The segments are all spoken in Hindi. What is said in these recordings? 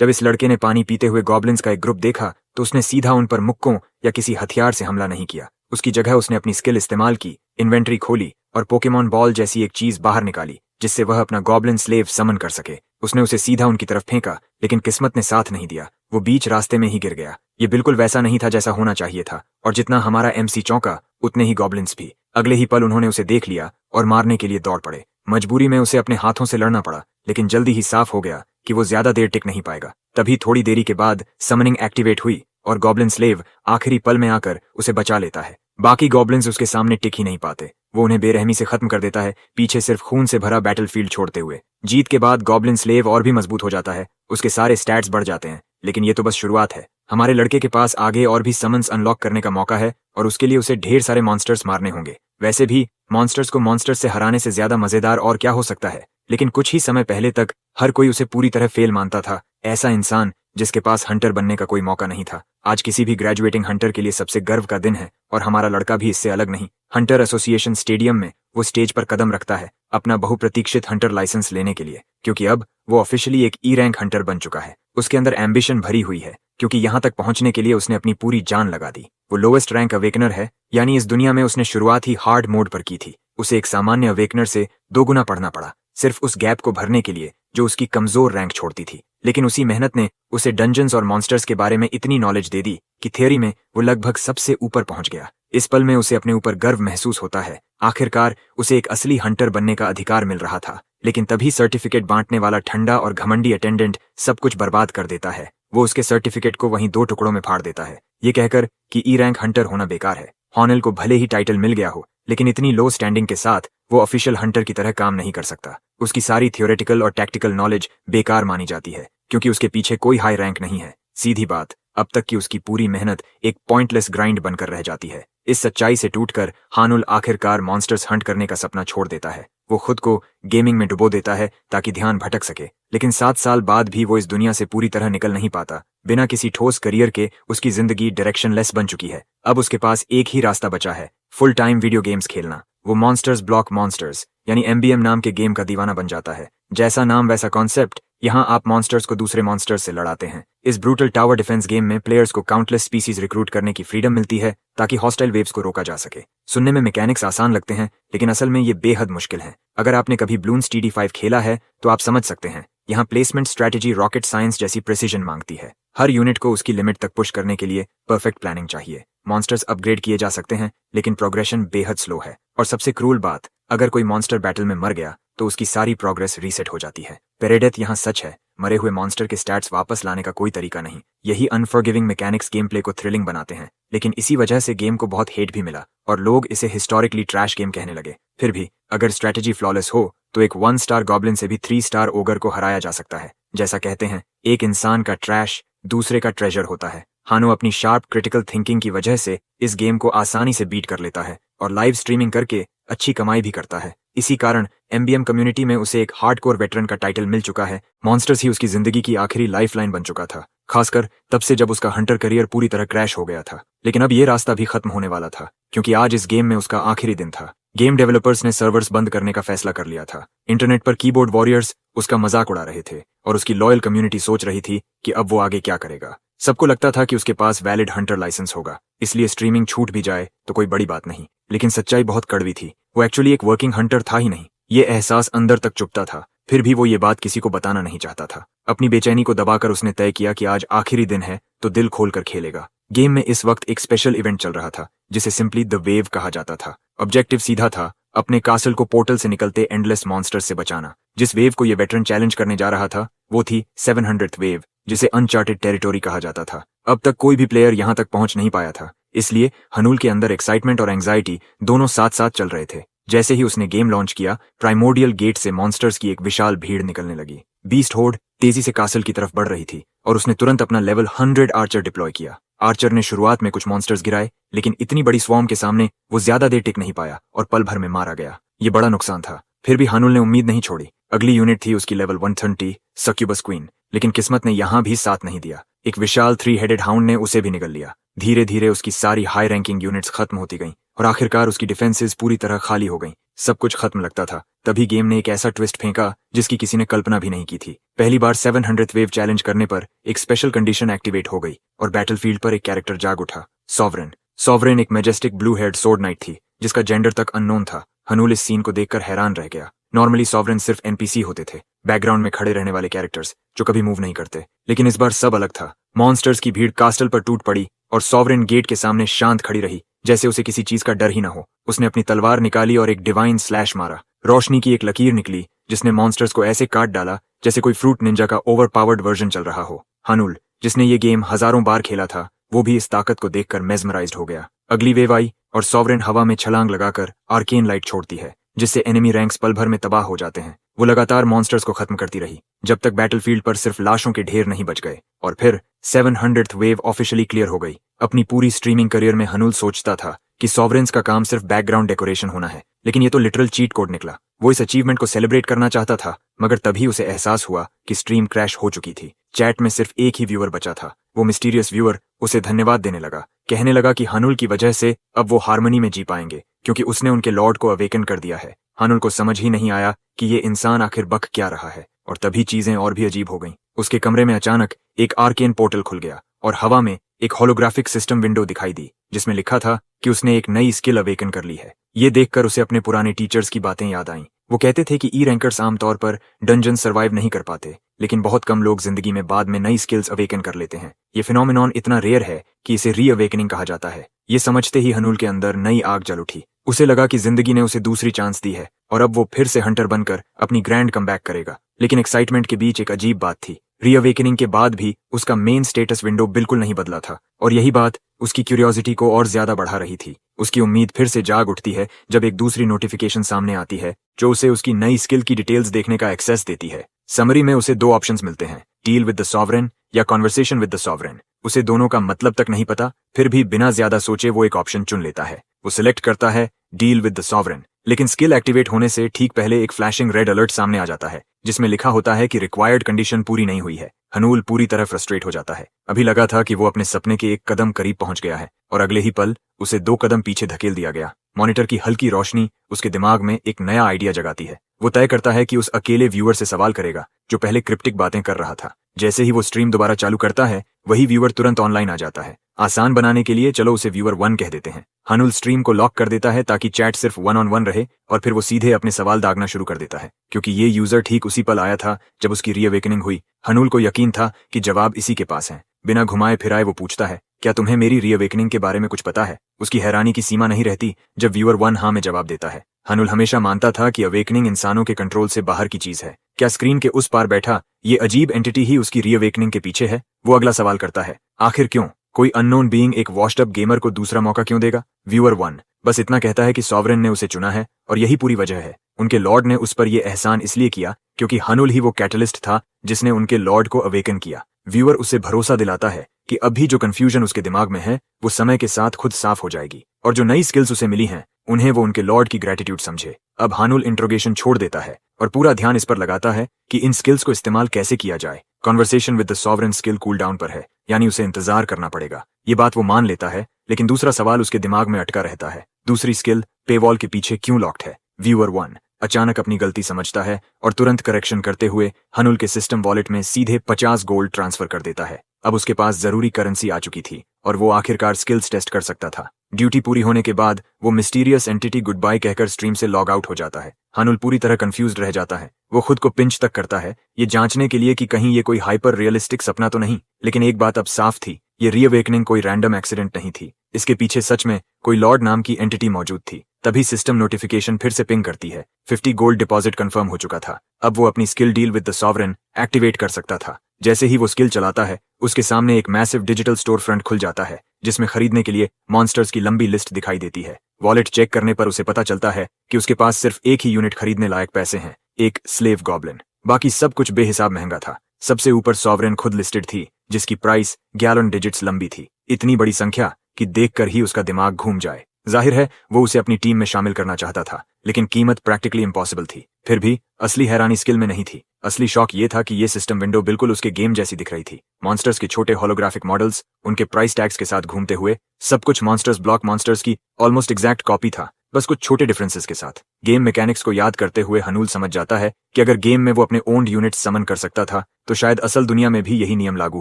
जब इस लड़के ने पानी पीते हुए गॉब्लिन्स का एक ग्रुप देखा तो उसने सीधा उन पर मुक्कों या किसी हथियार से हमला नहीं किया। उसकी जगह उसने अपनी स्किल इस्तेमाल की, इन्वेंट्री खोली और पोकेमॉन बॉल जैसी एक चीज बाहर निकाली जिससे वह अपना गॉब्लिन स्लेव समन कर सके। उसने उसे सीधा उनकी तरफ फेंका, लेकिन किस्मत ने साथ नहीं दिया। वो बीच रास्ते में ही गिर गया। ये बिल्कुल वैसा नहीं था जैसा होना चाहिए था, और जितना हमारा एमसी चौंका उतने ही गॉब्लिन्स भी। अगले ही पल उन्होंने उसे देख लिया और मारने के लिए दौड़ पड़े। मजबूरी में उसे अपने हाथों से लड़ना पड़ा, लेकिन जल्दी ही साफ हो गया कि वो ज्यादा देर टिक नहीं पाएगा। तभी थोड़ी देरी के बाद समनिंग एक्टिवेट हुई और गॉब्लिन स्लेव आखिरी पल में आकर उसे बचा लेता है। बाकी गॉब्लिन्स उसके सामने टिक ही नहीं पाते। वो उन्हें बेरहमी से खत्म कर देता है, पीछे सिर्फ खून से भरा बैटलफील्ड छोड़ते हुए। जीत के बाद गॉब्लिन स्लेव और भी मजबूत हो जाता है, उसके सारे स्टैट्स बढ़ जाते हैं। लेकिन ये तो बस शुरुआत है। हमारे लड़के के पास आगे और भी समन्स अनलॉक करने का मौका है, और उसके लिए उसे ढेर सारे मॉन्स्टर्स मारने होंगे। वैसे भी मॉन्स्टर्स को मॉन्स्टर्स से हराने से ज्यादा मजेदार और क्या हो सकता है। लेकिन कुछ ही समय पहले तक हर कोई उसे पूरी तरह फेल मानता था। ऐसा इंसान जिसके पास हंटर बनने का कोई मौका नहीं था। आज किसी भी ग्रेजुएटिंग हंटर के लिए सबसे गर्व का दिन है, और हमारा लड़का भी इससे अलग नहीं। हंटर एसोसिएशन स्टेडियम में वो स्टेज पर कदम रखता है अपना बहुप्रतीक्षित हंटर लाइसेंस लेने के लिए, क्योंकि अब वो ऑफिशियली एक ई रैंक हंटर बन चुका है। उसके अंदर एम्बिशन भरी हुई है, क्योंकि यहाँ तक पहुंचने के लिए उसने अपनी पूरी जान लगा दी। वो लोवेस्ट रैंक अवेकनर है, यानी इस दुनिया में उसने शुरुआत ही हार्ड मोड पर की थी। उसे एक सामान्य अवेकनर से 2 गुना पढ़ना पड़ा, सिर्फ उस गैप को भरने के लिए जो उसकी कमजोर रैंक छोड़ती थी। लेकिन उसी मेहनत ने उसे डंजन्स और मॉन्स्टर्स के बारे में इतनी नॉलेज दे दी कि थियरी में वो लगभग सबसे ऊपर पहुंच गया। इस पल में उसे अपने ऊपर गर्व महसूस होता है। आखिरकार उसे एक असली हंटर बनने का अधिकार मिल रहा था। लेकिन तभी सर्टिफिकेट बांटने वाला ठंडा और घमंडी अटेंडेंट सब कुछ बर्बाद कर देता है। वो उसके सर्टिफिकेट को वहीं 2 टुकड़ों में फाड़ देता है, ये कहकर कि ई रैंक हंटर होना बेकार है। हॉनेल को भले ही टाइटल मिल गया हो, लेकिन इतनी लो स्टैंडिंग के साथ वो ऑफिशियल हंटर की तरह काम नहीं कर सकता। उसकी सारी थियोरेटिकल और टैक्टिकल नॉलेज बेकार मानी जाती है, क्योंकि उसके पीछे कोई हाई रैंक नहीं है। सीधी बात, अब तक की उसकी पूरी मेहनत एक पॉइंटलेस ग्राइंड बनकर रह जाती है। इस सच्चाई से टूटकर हानुल आखिरकार मॉन्स्टर्स हंट करने का सपना छोड़ देता है। वो खुद को गेमिंग में डुबो देता है ताकि ध्यान भटक सके। लेकिन 7 साल बाद भी वो इस दुनिया से पूरी तरह निकल नहीं पाता। बिना किसी ठोस करियर के उसकी जिंदगी डायरेक्शनलेस बन चुकी है। अब उसके पास एक ही रास्ता बचा है, फुल टाइम वीडियो गेम्स खेलना। वो मॉन्स्टर्स ब्लॉक मॉन्स्टर्स यानी एमबीएम नाम के गेम का दीवाना बन जाता है। जैसा नाम वैसा कॉन्सेप्ट। यहाँ आप मॉन्स्टर्स को दूसरे मॉन्स्टर्स से लड़ाते हैं। इस ब्रूटल टावर डिफेंस गेम में प्लेयर्स को काउंटलेस स्पीसीज रिक्रूट करने की फ्रीडम मिलती है ताकि हॉस्टाइल वेव्स को रोका जा सके। सुनने में मैकेनिक्स आसान लगते हैं, लेकिन असल में ये बेहद मुश्किल है। अगर आपने कभी ब्लून्स TD5 खेला है तो आप समझ सकते हैं। यहाँ प्लेसमेंट स्ट्रैटेजी रॉकेट साइंस जैसी प्रिसीजन मांगती है। हर यूनिट को उसकी लिमिट तक पुश करने के लिए परफेक्ट प्लानिंग चाहिए। मॉन्स्टर्स अपग्रेड किए जा सकते हैं, लेकिन प्रोग्रेशन बेहद स्लो है। और सबसे क्रूल बात, अगर कोई मॉन्स्टर बैटल में मर गया तो उसकी सारी प्रोग्रेस रीसेट हो जाती है। पेरेडेथ यहाँ सच है। मरे हुए मॉन्स्टर के स्टैट्स वापस लाने का कोई तरीका नहीं। यही अनफॉरगिविंग मैकेनिक्स गेम प्ले को थ्रिलिंग बनाते हैं। लेकिन इसी वजह से गेम को बहुत हेट भी मिला और लोग इसे हिस्टोरिकली ट्रैश गेम कहने लगे। फिर भी अगर स्ट्रैटेजी फ्लॉलेस हो तो एक 1 स्टार गॉब्लिन से भी 3 स्टार ओगर को हराया जा सकता है। जैसा कहते हैं, एक इंसान का ट्रैश दूसरे का ट्रेजर होता है। हानो अपनी शार्प क्रिटिकल थिंकिंग की वजह से इस गेम को आसानी से बीट कर लेता है और लाइव स्ट्रीमिंग करके अच्छी कमाई भी करता है। इसी कारण एमबीएम कम्युनिटी में उसे एक हार्डकोर वेटरन का टाइटल मिल चुका है। मॉन्स्टर्स ही उसकी जिंदगी की आखिरी लाइफलाइन बन चुका था, खासकर तब से जब उसका हंटर करियर पूरी तरह क्रैश हो गया था। लेकिन अब ये रास्ता भी खत्म होने वाला था, क्योंकि आज इस गेम में उसका आखिरी दिन था। गेम डेवलपर्स ने सर्वर्स बंद करने का फैसला कर लिया था। इंटरनेट पर कीबोर्ड वॉरियर्स उसका मजाक उड़ा रहे थे और उसकी लॉयल कम्युनिटी सोच रही थी कि अब वो आगे क्या करेगा। सबको लगता था कि उसके पास वैलिड हंटर लाइसेंस होगा, इसलिए स्ट्रीमिंग छूट भी जाए तो कोई बड़ी बात नहीं। लेकिन सच्चाई बहुत कड़वी थी। वो एक्चुअली एक वर्किंग हंटर था ही नहीं। ये एहसास अंदर तक चुभता था। फिर भी वो ये बात किसी को बताना नहीं चाहता था। अपनी बेचैनी को दबाकर उसने तय किया कि आज आखिरी दिन है तो दिल खोलकर खेलेगा। गेम में इस वक्त एक स्पेशल इवेंट चल रहा था जिसे सिंपली द वेव कहा जाता था। ऑब्जेक्टिव सीधा था, अपने कासल को पोर्टल से निकलते एंडलेस मॉन्स्टर्स से बचाना। जिस वेव को ये वेटरन चैलेंज करने जा रहा था वो थी 700th वेव, जिसे अनचार्टेड टेरिटोरी कहा जाता था। अब तक कोई भी प्लेयर यहाँ तक पहुंच नहीं पाया था, इसलिए हनूल के अंदर एक्साइटमेंट और एंग्जाइटी दोनों साथ साथ चल रहे थे। जैसे ही उसने गेम लॉन्च किया, प्राइमोर्डियल गेट से मॉन्स्टर्स की एक विशाल भीड़ निकलने लगी। बीस्ट होर्ड तेजी से कासल की तरफ बढ़ रही थी और उसने तुरंत अपना लेवल 100 आर्चर डिप्लॉय किया। आर्चर ने शुरुआत में कुछ मॉन्स्टर्स गिराए, लेकिन इतनी बड़ी स्वॉर्म के सामने वो ज्यादा देर टिक नहीं पाया और पल भर में मारा गया। ये बड़ा नुकसान था। फिर भी हानुल ने उम्मीद नहीं छोड़ी। अगली यूनिट थी उसकी लेवल 130 सक्यूबस क्वीन, लेकिन किस्मत ने यहाँ भी साथ नहीं दिया। एक विशाल 3 हेडेड हाउंड ने उसे भी निगल लिया। धीरे धीरे उसकी सारी हाई रैंकिंग यूनिट्स खत्म होती गईं और आखिरकार उसकी डिफेंसेस पूरी तरह खाली हो गईं। सब कुछ खत्म लगता था। तभी गेम ने एक ऐसा ट्विस्ट फेंका जिसकी किसी ने कल्पना भी नहीं की थी। पहली बार 700th वेव चैलेंज करने पर एक स्पेशल कंडीशन एक्टिवेट हो गई और बैटलफील्ड पर एक कैरेक्टर जाग उठा, सॉवरेन। सॉवरेन एक majestic blue head sword night थी जिसका जेंडर तक अननोन था। हनूल इस सीन को देखकर हैरान रह गया। नॉर्मली सॉवरेन सिर्फ एनपीसी होते थे, बैकग्राउंड में खड़े रहने वाले कैरेक्टर्स जो कभी मूव नहीं करते, लेकिन इस बार सब अलग था। मॉन्स्टर्स की भीड़ कास्टल पर टूट पड़ी और सॉवरेन गेट के सामने शांत खड़ी रही, जैसे उसे किसी चीज का डर ही न हो। उसने अपनी तलवार निकाली और एक डिवाइन स्लैश मारा। रोशनी की एक लकीर निकली जिसने मॉन्स्टर्स को ऐसे काट डाला जैसे कोई फ्रूट निंजा का ओवर पावर्ड वर्जन चल रहा हो। हनूल, जिसने ये गेम हजारों बार खेला था, वो भी इस ताकत को देखकर मेस्मराइज्ड हो गया। अगली वेव आई और सॉवरेन हवा में छलांग लगाकर आर्केन लाइट छोड़ती है जिससे एनिमी रैंक्स पल भर में तबाह हो जाते हैं। वो लगातार मॉन्स्टर्स को खत्म करती रही जब तक बैटलफील्ड पर सिर्फ लाशों के ढेर नहीं बच गए। और फिर 700th वेव ऑफिशियली क्लियर हो गई। अपनी पूरी स्ट्रीमिंग करियर में हनूल सोचता था कि सॉवरेन्स का काम सिर्फ बैकग्राउंड डेकोरेशन होना है, लेकिन ये तो लिटरल चीट कोड निकला। वो इस अचीवमेंट को सेलिब्रेट करना चाहता था, मगर तभी उसे एहसास हुआ कि स्ट्रीम क्रैश हो चुकी थी। चैट में सिर्फ एक ही व्यूअर बचा था। वो मिस्टीरियस व्यूअर उसे धन्यवाद देने लगा, कहने लगा कि हनूल की वजह से अब वो हार्मनी में जी पाएंगे क्योंकि उसने उनके लॉर्ड को अवेकन कर दिया है। हनूल को समझ ही नहीं आया कि ये इंसान आखिर बक क्या रहा है, और तभी चीजें और भी अजीब हो गईं। उसके कमरे में अचानक एक आर्केन पोर्टल खुल गया और हवा में एक होलोग्राफिक सिस्टम विंडो दिखाई दी जिसमें लिखा था कि उसने एक नई स्किल अवेकन कर ली है। ये देखकर उसे अपने पुराने टीचर्स की बातें याद आईं। वो कहते थे कि ई रैंकर्स आमतौर पर डंजन सर्वाइव नहीं कर पाते, लेकिन बहुत कम लोग जिंदगी में बाद में नई स्किल्स अवेकन कर लेते हैं। ये फिनोमिनॉन इतना रेयर है कि इसे री अवेकनिंग कहा जाता है। ये समझते ही हनूल के अंदर नई आग जल उठी। उसे लगा कि जिंदगी ने उसे दूसरी चांस दी है और अब वो फिर से हंटर बनकर अपनी ग्रैंड कमबैक करेगा। लेकिन एक्साइटमेंट के बीच एक अजीब बात थी। रीअवेकनिंग के बाद भी उसका मेन स्टेटस विंडो बिल्कुल नहीं बदला था, और यही बात उसकी क्यूरियोसिटी को और ज्यादा बढ़ा रही थी। उसकी उम्मीद फिर से जाग उठती है जब एक दूसरी नोटिफिकेशन सामने आती है जो उसे उसकी नई स्किल की डिटेल्स देखने का एक्सेस देती है। समरी में उसे दो ऑप्शंस मिलते हैं, डील विद द सॉवरेन या कॉन्वर्सेशन विद द सॉवरेन। उसे दोनों का मतलब तक नहीं पता, फिर भी बिना ज्यादा सोचे वो एक ऑप्शन चुन लेता है। वो सिलेक्ट करता है डील विद द सॉवरेन, लेकिन स्किल एक्टिवेट होने से ठीक पहले एक फ्लैशिंग रेड अलर्ट सामने आ जाता है जिसमें लिखा होता है कि रिक्वायर्ड कंडीशन पूरी नहीं हुई है। हनूल पूरी तरह फ्रस्ट्रेट हो जाता है। अभी लगा था कि वो अपने सपने के एक कदम करीब पहुंच गया है, और अगले ही पल उसे 2 कदम पीछे धकेल दिया गया। मॉनिटर की हल्की रोशनी उसके दिमाग में एक नया आइडिया जगाती है। वो तय करता है कि उस अकेले व्यूअर से सवाल करेगा जो पहले क्रिप्टिक बातें कर रहा था। जैसे ही वो स्ट्रीम दोबारा चालू करता है, वही व्यूअर तुरंत ऑनलाइन आ जाता है। आसान बनाने के लिए चलो उसे व्यूअर 1 कह देते हैं। हनूल स्ट्रीम को लॉक कर देता है ताकि चैट सिर्फ 1-on-1 रहे, और फिर वो सीधे अपने सवाल दागना शुरू कर देता है। क्योंकि ये यूजर ठीक उसी पल आया था जब उसकी रीअवेकनिंग हुई, हनूल को यकीन था कि जवाब इसी के पास है। बिना घुमाए फिराए वो पूछता है, क्या तुम्हें मेरी रीअवेकनिंग के बारे में कुछ पता है? उसकी हैरानी की सीमा नहीं रहती जब व्यूअर 1 हाँ में जवाब देता है। हनूल हमेशा मानता था कि अवेकनिंग इंसानों के कंट्रोल से बाहर की चीज है। क्या स्क्रीन के उस पार बैठा ये अजीब एंटिटी ही उसकी रीअवेकनिंग के पीछे है? वो अगला सवाल करता है, आखिर क्यों? कोई अननोन बीइंग एक वॉश्ड अप गेमर को दूसरा मौका क्यों देगा? व्यूअर 1 बस इतना कहता है कि सॉवरेन ने उसे चुना है और यही पूरी वजह है। उनके लॉर्ड ने उस पर यह एहसान इसलिए किया क्योंकि हनूल ही वो कैटलिस्ट था जिसने उनके लॉर्ड को अवेकन किया। व्यूअर उसे भरोसा दिलाता है कि अब भी जो कंफ्यूजन उसके दिमाग में है वो समय के साथ खुद साफ हो जाएगी, और जो नई स्किल्स उसे मिली हैं उन्हें वो उनके लॉर्ड की ग्रेटिट्यूड समझे। अब हनूल इंट्रोगेशन छोड़ देता है और पूरा ध्यान इस पर लगाता है कि इन स्किल्स को इस्तेमाल कैसे किया जाए। Conversation with the sovereign skill cool down पर है, यानी उसे इंतजार करना पड़ेगा। ये बात वो मान लेता है, लेकिन दूसरा सवाल उसके दिमाग में अटका रहता है, दूसरी स्किल पेवॉल के पीछे क्यों लॉक्ड है? व्यूअर 1 अचानक अपनी गलती समझता है और तुरंत करेक्शन करते हुए हनूल के सिस्टम वॉलेट में सीधे 50 गोल्ड ट्रांसफर कर देता है। अब उसके पास जरूरी करेंसी आ चुकी थी और वो आखिरकार स्किल्स टेस्ट कर सकता था। ड्यूटी पूरी होने के बाद वो मिस्टीरियस एंटिटी गुड बाय कहकर स्ट्रीम से लॉग आउट हो जाता है। हनूल पूरी तरह कंफ्यूज्ड रह जाता है। वो खुद को पिंच तक करता है, ये जांचने के लिए कि कहीं ये कोई हाइपर रियलिस्टिक सपना तो नहीं। लेकिन एक बात अब साफ थी, ये रीअवेकनिंग कोई रैंडम एक्सीडेंट नहीं थी। इसके पीछे सच में कोई लॉर्ड नाम की एंटिटी मौजूद थी। तभी सिस्टम नोटिफिकेशन फिर से पिंग करती है। 50 गोल्ड डिपॉजिट कंफर्म हो चुका था। अब वो अपनी skill deal with the sovereign activate कर सकता था। जैसे ही वो स्किल चलाता है, उसके सामने एक मैसिव डिजिटल स्टोर फ्रंट खुल जाता है जिसमें खरीदने के लिए मॉन्स्टर्स की लंबी लिस्ट दिखाई देती है। वॉलेट चेक करने पर उसे पता चलता है कि उसके पास सिर्फ एक ही यूनिट खरीदने लायक पैसे हैं, एक स्लेव गॉब्लिन। बाकी सब कुछ बेहिसाब महंगा था। सबसे ऊपर सॉवरेन खुद लिस्टेड थी जिसकी प्राइस 11 डिजिट्स लंबी थी। इतनी बड़ी संख्या कि देखकर ही उसका दिमाग घूम जाए। जाहिर है वो उसे अपनी टीम में शामिल करना चाहता था, लेकिन कीमत प्रैक्टिकली इम्पॉसिबल थी। फिर भी असली हैरानी स्किल में नहीं थी। असली शॉक ये था कि ये सिस्टम विंडो बिल्कुल उसके गेम जैसी दिख रही थी। मॉन्स्टर्स के छोटे होलोग्राफिक मॉडल्स उनके प्राइस टैग्स के साथ घूमते हुए, सब कुछ मॉन्स्टर्स ब्लॉक मॉन्स्टर्स की ऑलमोस्ट एग्जैक्ट कॉपी था। बस कुछ छोटे डिफरेंसेस के साथ। गेम मैकेनिक्स को याद करते हुए हनूल समझ जाता है कि अगर गेम में वो अपने ओन्ड यूनिट्स समन कर सकता था तो शायद असल दुनिया में भी यही नियम लागू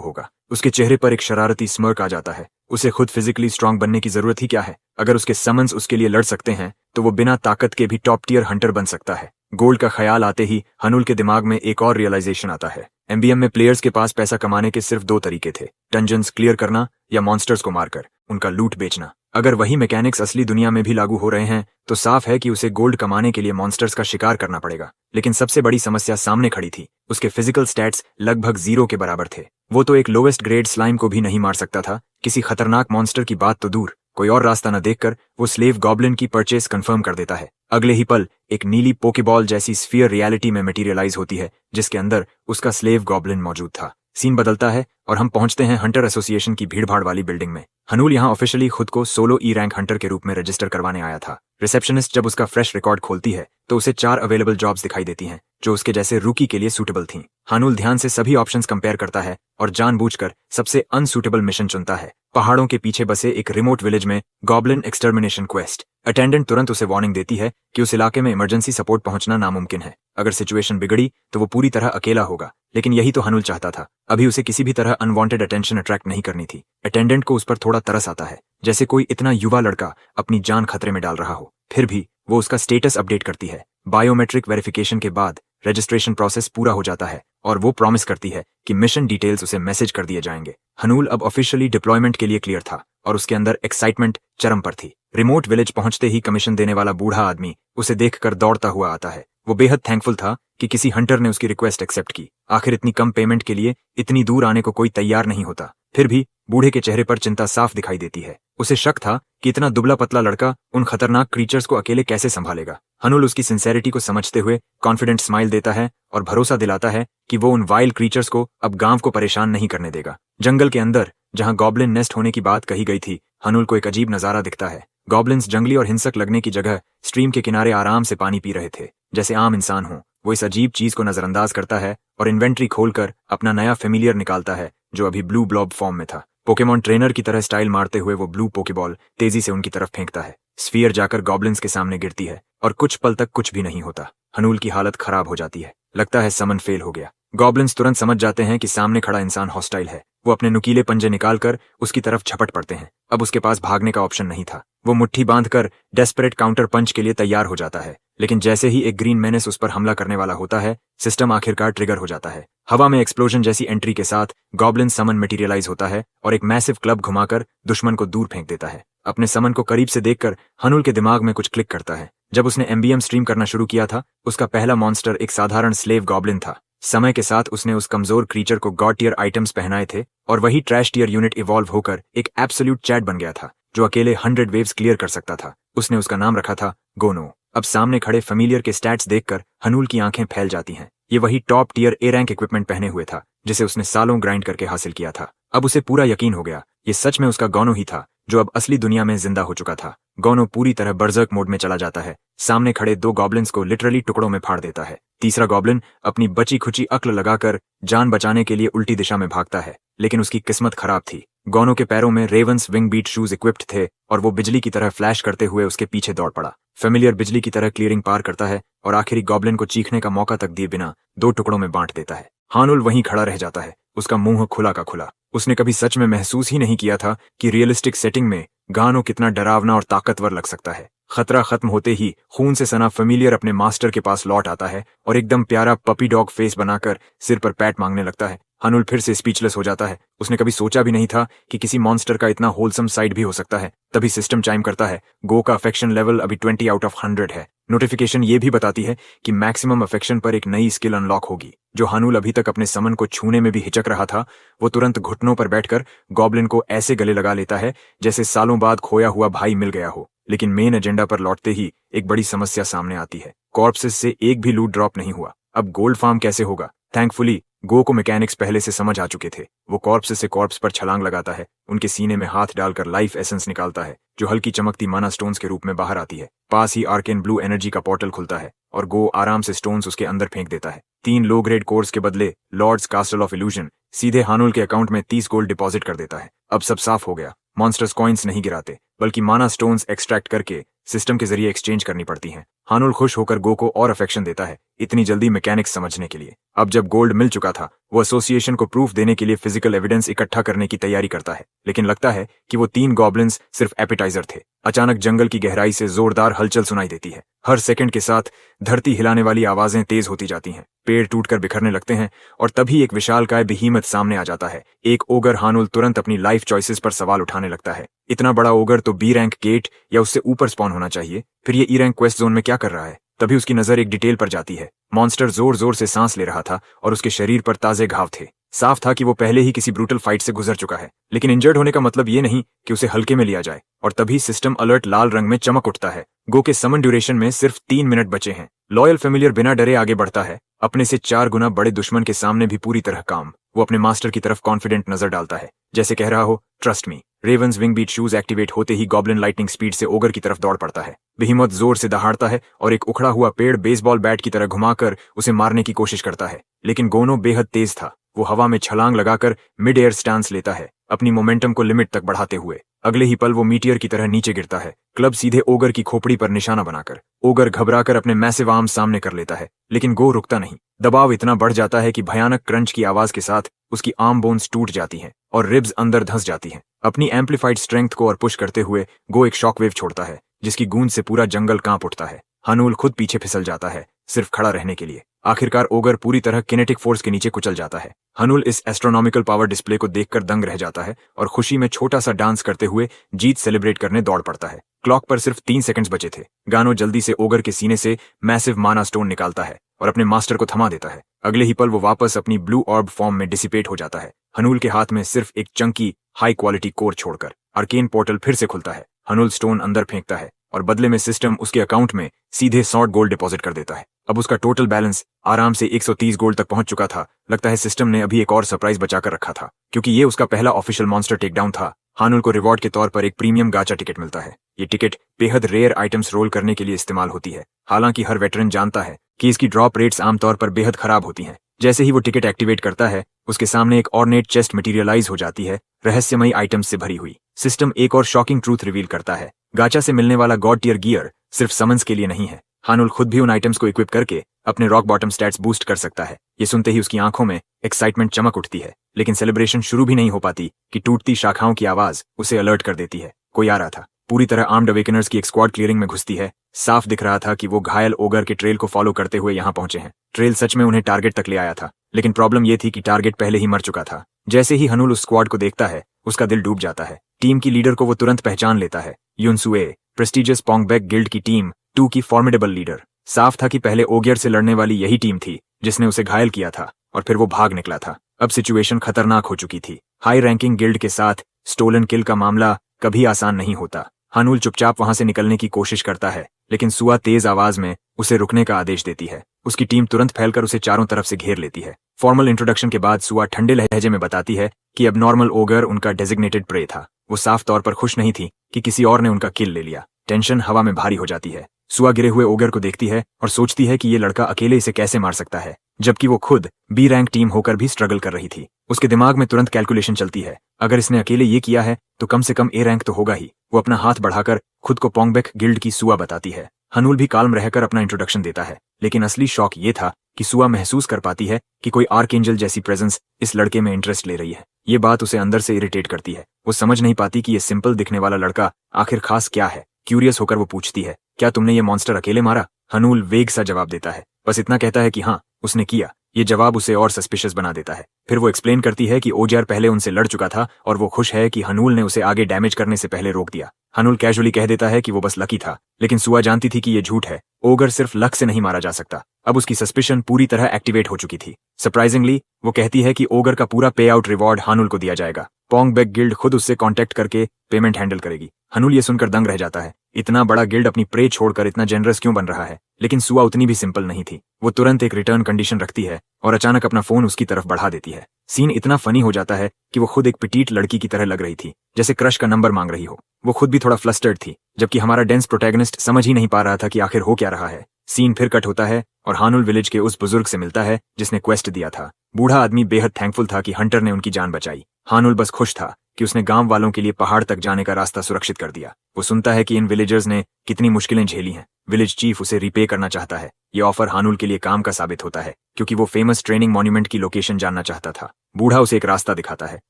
होगा। उसके चेहरे पर एक शरारती स्मर्क आ जाता है। उसे खुद फिजिकली स्ट्रांग बनने की जरूरत ही क्या है? अगर उसके समन्स उसके लिए लड़ सकते हैं तो वो बिना ताकत के भी टॉप टियर हंटर बन सकता है। गोल्ड का ख्याल आते ही हनूल के दिमाग में एक और रियलाइजेशन आता है। एमबीएम में प्लेयर्स के पास पैसा कमाने के सिर्फ दो तरीके थे, डंजन्स क्लियर करना या मॉन्स्टर्स को मारकर उनका लूट बेचना। अगर वही मैकेनिक्स असली दुनिया में भी लागू हो रहे हैं तो साफ है कि उसे गोल्ड कमाने के लिए मॉन्स्टर्स का शिकार करना पड़ेगा। लेकिन सबसे बड़ी समस्या सामने खड़ी थी। उसके फिजिकल स्टैट्स लगभग 0 के बराबर थे। वो तो एक लोवेस्ट ग्रेड स्लाइम को भी नहीं मार सकता था, किसी खतरनाक मॉन्स्टर की बात तो दूर। कोई और रास्ता न देखकर वो स्लेव गॉब्लिन की परचेस कंफर्म कर देता है। अगले ही पल एक नीली पोकेबॉल जैसी स्फीयर रियलिटी में मटेरियलाइज होती है जिसके अंदर उसका स्लेव गॉब्लिन मौजूद था। सीन बदलता है और हम पहुंचते हैं हंटर एसोसिएशन की भीड़भाड़ वाली बिल्डिंग में। हनूल यहाँ ऑफिशियली खुद को सोलो ई रैंक हंटर के रूप में रजिस्टर करवाने आया था। रिसेप्शनिस्ट जब उसका फ्रेश रिकॉर्ड खोलती है तो उसे 4 अवेलेबल जॉब्स दिखाई देती हैं जो उसके जैसे रूकी के लिए सूटेबल थीं। हनूल ध्यान से सभी ऑप्शंस कंपेयर करता है और जानबूझकर सबसे अनसूटेबल मिशन चुनता है, पहाड़ों के पीछे बसे एक रिमोट विलेज में गॉब्लिन एक्सटर्मिनेशन क्वेस्ट। अटेंडेंट तुरंत उसे वार्निंग देती है कि उस इलाके में इमरजेंसी सपोर्ट पहुंचना नामुमकिन है। अगर सिचुएशन बिगड़ी तो वो पूरी तरह अकेला होगा। लेकिन यही तो हनूल चाहता था। अभी उसे किसी भी तरह अनवांटेड अटेंशन अट्रैक्ट नहीं करनी थी। अटेंडेंट को उस पर थोड़ा तरस आता है, जैसे कोई इतना युवा लड़का अपनी जान खतरे में डाल रहा हो। फिर भी वो उसका स्टेटस अपडेट करती है। बायोमेट्रिक वेरिफिकेशन के बाद रजिस्ट्रेशन प्रोसेस पूरा हो जाता है और वो प्रॉमिस करती है कि मिशन डिटेल्स उसे मैसेज कर दिए जाएंगे। हनूल अब ऑफिशियली डिप्लॉयमेंट के लिए क्लियर था और उसके अंदर एक्साइटमेंट चरम पर थी। रिमोट विलेज पहुंचते ही कमीशन देने वाला बूढ़ा आदमी उसे देखकर दौड़ता हुआ आता है। वो बेहद थैंकफुल था कि किसी हंटर ने उसकी रिक्वेस्ट एक्सेप्ट की। आखिर इतनी कम पेमेंट के लिए इतनी दूर आने को कोई तैयार नहीं होता। फिर भी बूढ़े के चेहरे पर चिंता साफ दिखाई देती है। उसे शक था कि इतना दुबला पतला लड़का उन खतरनाक क्रीचर्स को अकेले कैसे संभालेगा। हनूल उसकी सिंसेरिटी को समझते हुए कॉन्फिडेंट स्माइल देता है और भरोसा दिलाता है कि वो उन वाइल्ड क्रीचर्स को अब गांव को परेशान नहीं करने देगा। जंगल के अंदर जहां गॉब्लिन नेस्ट होने की बात कही गई थी, हनूल को एक अजीब नजारा दिखता है। गॉब्लिन्स जंगली और हिंसक लगने की जगह स्ट्रीम के किनारे आराम से पानी पी रहे थे, जैसे आम इंसान हो। वो इस अजीब चीज को नजरअंदाज करता है और इन्वेंट्री खोलकर अपना नया फेमिलियर निकालता है जो अभी ब्लू ब्लॉब फॉर्म में था। पोकेमॉन ट्रेनर की तरह स्टाइल मारते हुए वो ब्लू पोकेबॉल तेजी से उनकी तरफ फेंकता है। स्फीयर जाकर गॉब्लिन्स के सामने गिरती है और कुछ पल तक कुछ भी नहीं होता। हनूल की हालत खराब हो जाती है। लगता है समन फेल हो गया। गॉब्लिन्स तुरंत समझ जाते हैं कि सामने खड़ा इंसान हॉस्टाइल है। वो अपने नुकीले पंजे निकालकर उसकी तरफ झपट पड़ते हैं। अब उसके पास भागने का ऑप्शन नहीं था। वो मुट्ठी बांधकर डेस्परेट काउंटर पंच के लिए तैयार हो जाता है। लेकिन जैसे ही एक ग्रीन मेनेस उस पर हमला करने वाला होता है, सिस्टम आखिरकार ट्रिगर हो जाता है। हवा में एक्सप्लोजन जैसी एंट्री के साथ गॉब्लिन समन मटेरियलाइज होता है और एक मैसिव क्लब घुमाकर दुश्मन को दूर फेंक देता है। अपने समन को करीब से देखकर हनूल के दिमाग में कुछ क्लिक करता है। जब उसने एमबीएम स्ट्रीम करना शुरू किया था, उसका पहला मॉन्स्टर एक साधारण स्लेव गॉब्लिन था। समय के साथ उसने उस कमजोर क्रीचर को गॉड टियर आइटम्स पहनाए थे और वही ट्रैश टियर यूनिट इवॉल्व होकर एक एब्सोल्यूट चैट बन गया था जो अकेले 100 वेव्स क्लियर कर सकता था। उसने उसका नाम रखा था गोनो। अब सामने खड़े फेमिलियर के स्टैट्स देखकर हनूल की आंखें फैल जाती हैं। ये वही top tier A rank equipment पहने हुए था जिसे उसने सालों ग्राइंड करके हासिल किया था। अब उसे पूरा यकीन हो गया, ये सच में उसका गोनो ही था जो अब असली दुनिया में जिंदा हो चुका था। गोनो पूरी तरह बर्जर्क मोड में चला जाता है। सामने खड़े 2 गॉब्लिन्स को लिटरली टुकड़ों में फाड़ देता है। तीसरा गॉब्लिन अपनी बची खुची अक्ल लगाकर जान बचाने के लिए उल्टी दिशा में भागता है, लेकिन उसकी किस्मत खराब थी। गोनो के पैरों में Raven's wing beat shoes equipped थे और वो बिजली की तरह फ्लैश करते हुए उसके पीछे दौड़ पड़ा। फेमिलियर बिजली की तरह क्लियरिंग पार करता है और आखिरी गॉब्लिन को चीखने का मौका तक दिए बिना 2 टुकड़ों में बांट देता है। हनूल वहीं खड़ा रह जाता है, उसका मुंह खुला का खुला। उसने कभी सच में महसूस ही नहीं किया था कि रियलिस्टिक सेटिंग में गानो कितना डरावना और ताकतवर लग सकता है। खतरा खत्म होते ही खून से सना फेमिलियर अपने मास्टर के पास लौट आता है और एकदम प्यारा पपी डॉग फेस बनाकर सिर पर पैट मांगने लगता है। हनूल फिर से स्पीचलेस हो जाता है। उसने कभी सोचा भी नहीं था कि किसी मॉन्स्टर का इतना होलसम साइड भी हो सकता है। तभी सिस्टम चाइम करता है। गो का अफेक्शन लेवल अभी 20 आउट ऑफ 100 है। नोटिफिकेशन ये भी बताती है कि मैक्सिमम अफेक्शन पर एक नई स्किल अनलॉक होगी। जो हनूल अभी तक अपने समन को छूने में भी हिचक रहा था, वो तुरंत घुटनों पर बैठकर गॉब्लिन को ऐसे गले लगा लेता है जैसे सालों बाद खोया हुआ भाई मिल गया हो। लेकिन मेन एजेंडा पर लौटते ही एक बड़ी समस्या सामने आती है। कॉर्प्सेस से एक भी लूट ड्रॉप नहीं हुआ। अब गोल्ड फार्म कैसे होगा? थैंकफुली गो को मैकेनिक्स पहले से समझ आ चुके थे। वो कॉर्प्स से कॉर्प्स पर छलांग लगाता है, उनके सीने में हाथ डालकर लाइफ एसेंस निकालता है जो हल्की चमकती माना स्टोन्स के रूप में बाहर आती है। पास ही आर्केन ब्लू एनर्जी का पोर्टल खुलता है और गो आराम से स्टोन्स उसके अंदर फेंक देता है। 3 लो ग्रेड कोर्स के बदले लॉर्ड्स कास्टल ऑफ इल्यूजन सीधे हानुल के अकाउंट में 30 गोल्ड डिपॉजिट कर देता है। अब सब साफ हो गया। मॉन्स्टर्स कॉइन्स नहीं गिराते बल्कि माना स्टोन्स एक्सट्रैक्ट करके सिस्टम के जरिए एक्सचेंज करनी पड़ती हैं। हानुल खुश होकर गो को और अफेक्शन देता है, इतनी जल्दी मैकेनिक्स समझने के लिए। अब जब गोल्ड मिल चुका था, वो एसोसिएशन को प्रूफ देने के लिए फिजिकल एविडेंस इकट्ठा करने की तैयारी करता है, लेकिन लगता है कि वो 3 गॉब्लिन्स सिर्फ एपेटाइजर थे। अचानक जंगल की गहराई से जोरदार हलचल सुनाई देती है। हर सेकंड के साथ धरती हिलाने वाली आवाजें तेज होती जाती हैं, पेड़ टूटकर बिखरने लगते हैं, और तभी एक विशालकाय बेहीमत सामने आ जाता है। एक ओगर। हानुल तुरंत अपनी लाइफ चॉइसेस पर सवाल उठाने लगता है। इतना बड़ा ओगर तो बी रैंक गेट या उससे ऊपर स्पॉन होना चाहिए, फिर ये ई रैंक क्वेस्ट जोन में क्या कर रहा है? तभी उसकी नजर एक डिटेल पर जाती है। मॉन्स्टर जोर जोर से सांस ले रहा था और उसके शरीर पर ताजे घाव थे। साफ था कि वो पहले ही किसी ब्रूटल फाइट से गुजर चुका है, लेकिन इंजर्ड होने का मतलब ये नहीं कि उसे हल्के में लिया जाए। और तभी सिस्टम अलर्ट लाल रंग में चमक उठता है। गो के समन ड्यूरेशन में सिर्फ 3 मिनट बचे हैं। लॉयल फेमिलियर बिना डरे आगे बढ़ता है, अपने से 4 गुना बड़े दुश्मन के सामने भी पूरी तरह काम। वो अपने मास्टर की तरफ कॉन्फिडेंट नजर डालता है, जैसे कह रहा हो, trust me. Raven's wing beat shoes activate होते ही गॉब्लिन लाइटनिंग स्पीड से ओगर की तरफ दौड़ पड़ता है। बेहीमत जोर से दहाड़ता है और एक उखड़ा हुआ पेड़ बेसबॉल बैट की तरह घुमाकर उसे मारने की कोशिश करता है, लेकिन गोनो बेहद तेज था। वो हवा में छलांग लगाकर मिड एयर स्टांस लेता है, अपनी मोमेंटम को लिमिट तक बढ़ाते हुए। अगले ही पल वो मीटियर की तरह नीचे गिरता है, क्लब सीधे ओगर की खोपड़ी पर निशाना बनाकर। ओगर घबराकर अपने मैसिव आर्म सामने कर लेता है, लेकिन गो रुकता नहीं। दबाव इतना बढ़ जाता है कि भयानक क्रंच की आवाज के साथ उसकी आर्म बोन्स टूट जाती हैं और रिब्स अंदर धंस जाती हैं। अपनी एम्पलीफाइड स्ट्रेंथ को और पुश करते हुए गो एक शॉकवेव छोड़ता है, जिसकी गूंज से पूरा जंगल कांप उठता है। हानुल खुद पीछे फिसल जाता है, सिर्फ खड़ा रहने के लिए। आखिरकार ओगर पूरी तरह किनेटिक फोर्स के नीचे कुचल जाता है। हानुल इस एस्ट्रोनॉमिकल पावर डिस्प्ले को देखकर दंग रह जाता है और खुशी में छोटा सा डांस करते हुए जीत सेलिब्रेट करने दौड़ पड़ता है। क्लॉक पर सिर्फ 3 सेकंड्स बचे थे। गानो जल्दी से ओगर के सीने से मैसिव माना स्टोन निकालता है और अपने मास्टर को थमा देता है। अगले ही पल वो वापस अपनी ब्लू ऑर्ब फॉर्म में डिसिपेट हो जाता है। हानुल के हाथ में सिर्फ एक चंकी हाई क्वालिटी कोर छोड़कर आर्केन पोर्टल फिर से खुलता है। हानुल स्टोन अंदर फेंकता है और बदले में सिस्टम उसके अकाउंट में सीधे 100 गोल्ड डिपॉजिट कर देता है। अब उसका टोटल बैलेंस आराम से 130 गोल्ड तक पहुंच चुका था। लगता है सिस्टम ने अभी एक और सरप्राइज बचाकर रखा था, क्योंकि ये उसका पहला ऑफिशियल मॉन्स्टर टेकडाउन था। हानुल को रिवॉर्ड के तौर पर एक प्रीमियम गाचा टिकट मिलता है। ये टिकट बेहद रेयर आइटम्स रोल करने के लिए इस्तेमाल होती है। हालांकि हर वेटरन जानता है कि इसकी ड्रॉप रेट्स आमतौर पर बेहद खराब होती हैं। जैसे ही वो टिकट एक्टिवेट करता है, उसके सामने एक ऑर्नेट चेस्ट मटेरियलाइज हो जाती है, रहस्यमयी आइटम्स से भरी हुई। सिस्टम एक और शॉकिंग ट्रूथ रिवील करता है, गाचा से मिलने वाला गॉड टियर गियर सिर्फ समन्स के लिए नहीं है। हानुल खुद भी उन आइटम्स को इक्विप करके अपने रॉक बॉटम स्टैट्स बूस्ट कर सकता है। ये सुनते ही उसकी आंखों में एक्साइटमेंट चमक उठती है, लेकिन सेलिब्रेशन शुरू भी नहीं हो पाती कि टूटती शाखाओं की आवाज उसे अलर्ट कर देती है। कोई आ रहा था। पूरी तरह आर्म्ड अवेकनर्स की एक स्क्वाड क्लियरिंग में घुसती है। साफ दिख रहा था कि वो घायल ओगर के ट्रेल को फॉलो करते हुए यहाँ पहुंचे हैं। ट्रेल सच में उन्हें टारगेट तक ले आया था, लेकिन प्रॉब्लम ये थी कि टारगेट पहले ही मर चुका था। जैसे ही हानुल उस स्क्वाड को देखता है, उसका दिल डूब जाता है। टीम की लीडर को वो तुरंत पहचान लेता है, युनसुए, प्रेस्टिजियस पोंगबेक गिल्ड की टीम 2 की फॉर्मिडेबल लीडर। साफ था कि पहले ओगियर से लड़ने वाली यही टीम थी जिसने उसे घायल किया था, और फिर वो भाग निकला था। अब सिचुएशन खतरनाक हो चुकी थी। हाई रैंकिंग गिल्ड के साथ स्टोलन किल का मामला कभी आसान नहीं होता। हानुल चुपचाप वहां से निकलने की कोशिश करता है, लेकिन सुआ तेज आवाज में उसे रुकने का आदेश देती है। उसकी टीम तुरंत फैलकर उसे चारों तरफ से घेर लेती है। फॉर्मल इंट्रोडक्शन के बाद सुआ ठंडे लहजे में बताती है कि अब नॉर्मल ओगर उनका डेजिग्नेटेड प्रे था। वो साफ तौर पर खुश नहीं थी कि किसी और ने उनका किल ले लिया। टेंशन हवा में भारी हो जाती है। सुआ गिरे हुए ओगर को देखती है और सोचती है कि ये लड़का अकेले इसे कैसे मार सकता है, जबकि वो खुद बी रैंक टीम होकर भी स्ट्रगल कर रही थी। उसके दिमाग में तुरंत कैलकुलेशन चलती है, अगर इसने अकेले ये किया है तो कम से कम ए रैंक तो होगा ही। वो अपना हाथ बढ़ाकर खुद को पोंगबेक गिल्ड की सुआ बताती है। हानुल भी काल्म रहकर अपना इंट्रोडक्शन देता है, लेकिन असली शॉक ये था कि सुआ महसूस कर पाती है कि कोई आर्कएंजल जैसी प्रेजेंस इस लड़के में इंटरेस्ट ले रही है। ये बात उसे अंदर से इरिटेट करती है। वो समझ नहीं पाती कि ये सिंपल दिखने वाला लड़का आखिर खास क्या है। क्यूरियस होकर वो पूछती है, क्या तुमने ये मॉन्स्टर अकेले मारा? हानुल वेग सा जवाब देता है, बस इतना कहता है कि हाँ, उसने किया। ये जवाब उसे और सस्पिशियस बना देता है। फिर वो एक्सप्लेन करती है कि ओजार पहले उनसे लड़ चुका था और वो खुश है कि हानुल ने उसे आगे डैमेज करने से पहले रोक दिया। हानुल कैजुअली कह देता है कि वो बस लकी था, लेकिन सुआ जानती थी कि ये झूठ है। ओगर सिर्फ लक से नहीं मारा जा सकता। अब उसकी सस्पिशन पूरी तरह एक्टिवेट हो चुकी थी। सरप्राइजिंगली वो कहती है कि ओगर का पूरा पे आउट रिवॉर्ड हानुल को दिया जाएगा। पोंगबेक गिल्ड खुद उससे कांटेक्ट करके पेमेंट हैंडल करेगी। हानुल ये सुनकर दंग रह जाता है। इतना बड़ा गिल्ड अपनी प्रे छोड़कर इतना जेनरस क्यों बन रहा है? लेकिन सुआ उतनी भी सिंपल नहीं थी। वो तुरंत एक रिटर्न कंडीशन रखती है और अचानक अपना फोन उसकी तरफ बढ़ा देती है। सीन इतना फनी हो जाता है कि वो खुद एक पिटीट लड़की की तरह लग रही थी, जैसे क्रश का नंबर मांग रही हो। वो खुद भी थोड़ा फ्लस्टर्ड थी, जबकि हमारा डेंस प्रोटैगनिस्ट समझ ही नहीं पा रहा था कि आखिर हो क्या रहा है। सीन फिर कट होता है और हानुल विलेज के उस बुजुर्ग से मिलता है जिसने क्वेस्ट दिया था। बूढ़ा आदमी बेहद थैंकफुल था कि हंटर ने उनकी जान बचाई। हानुल बस खुश था कि उसने गांव वालों के लिए पहाड़ तक जाने का रास्ता सुरक्षित कर दिया। वो सुनता है कि इन विलेजर्स ने कितनी मुश्किलें झेली हैं। विलेज चीफ उसे रिपे करना चाहता है। ये ऑफर हानुल के लिए काम का साबित होता है, क्योंकि वो फेमस ट्रेनिंग मॉन्यूमेंट की लोकेशन जानना चाहता था। बूढ़ा उसे एक रास्ता दिखाता है,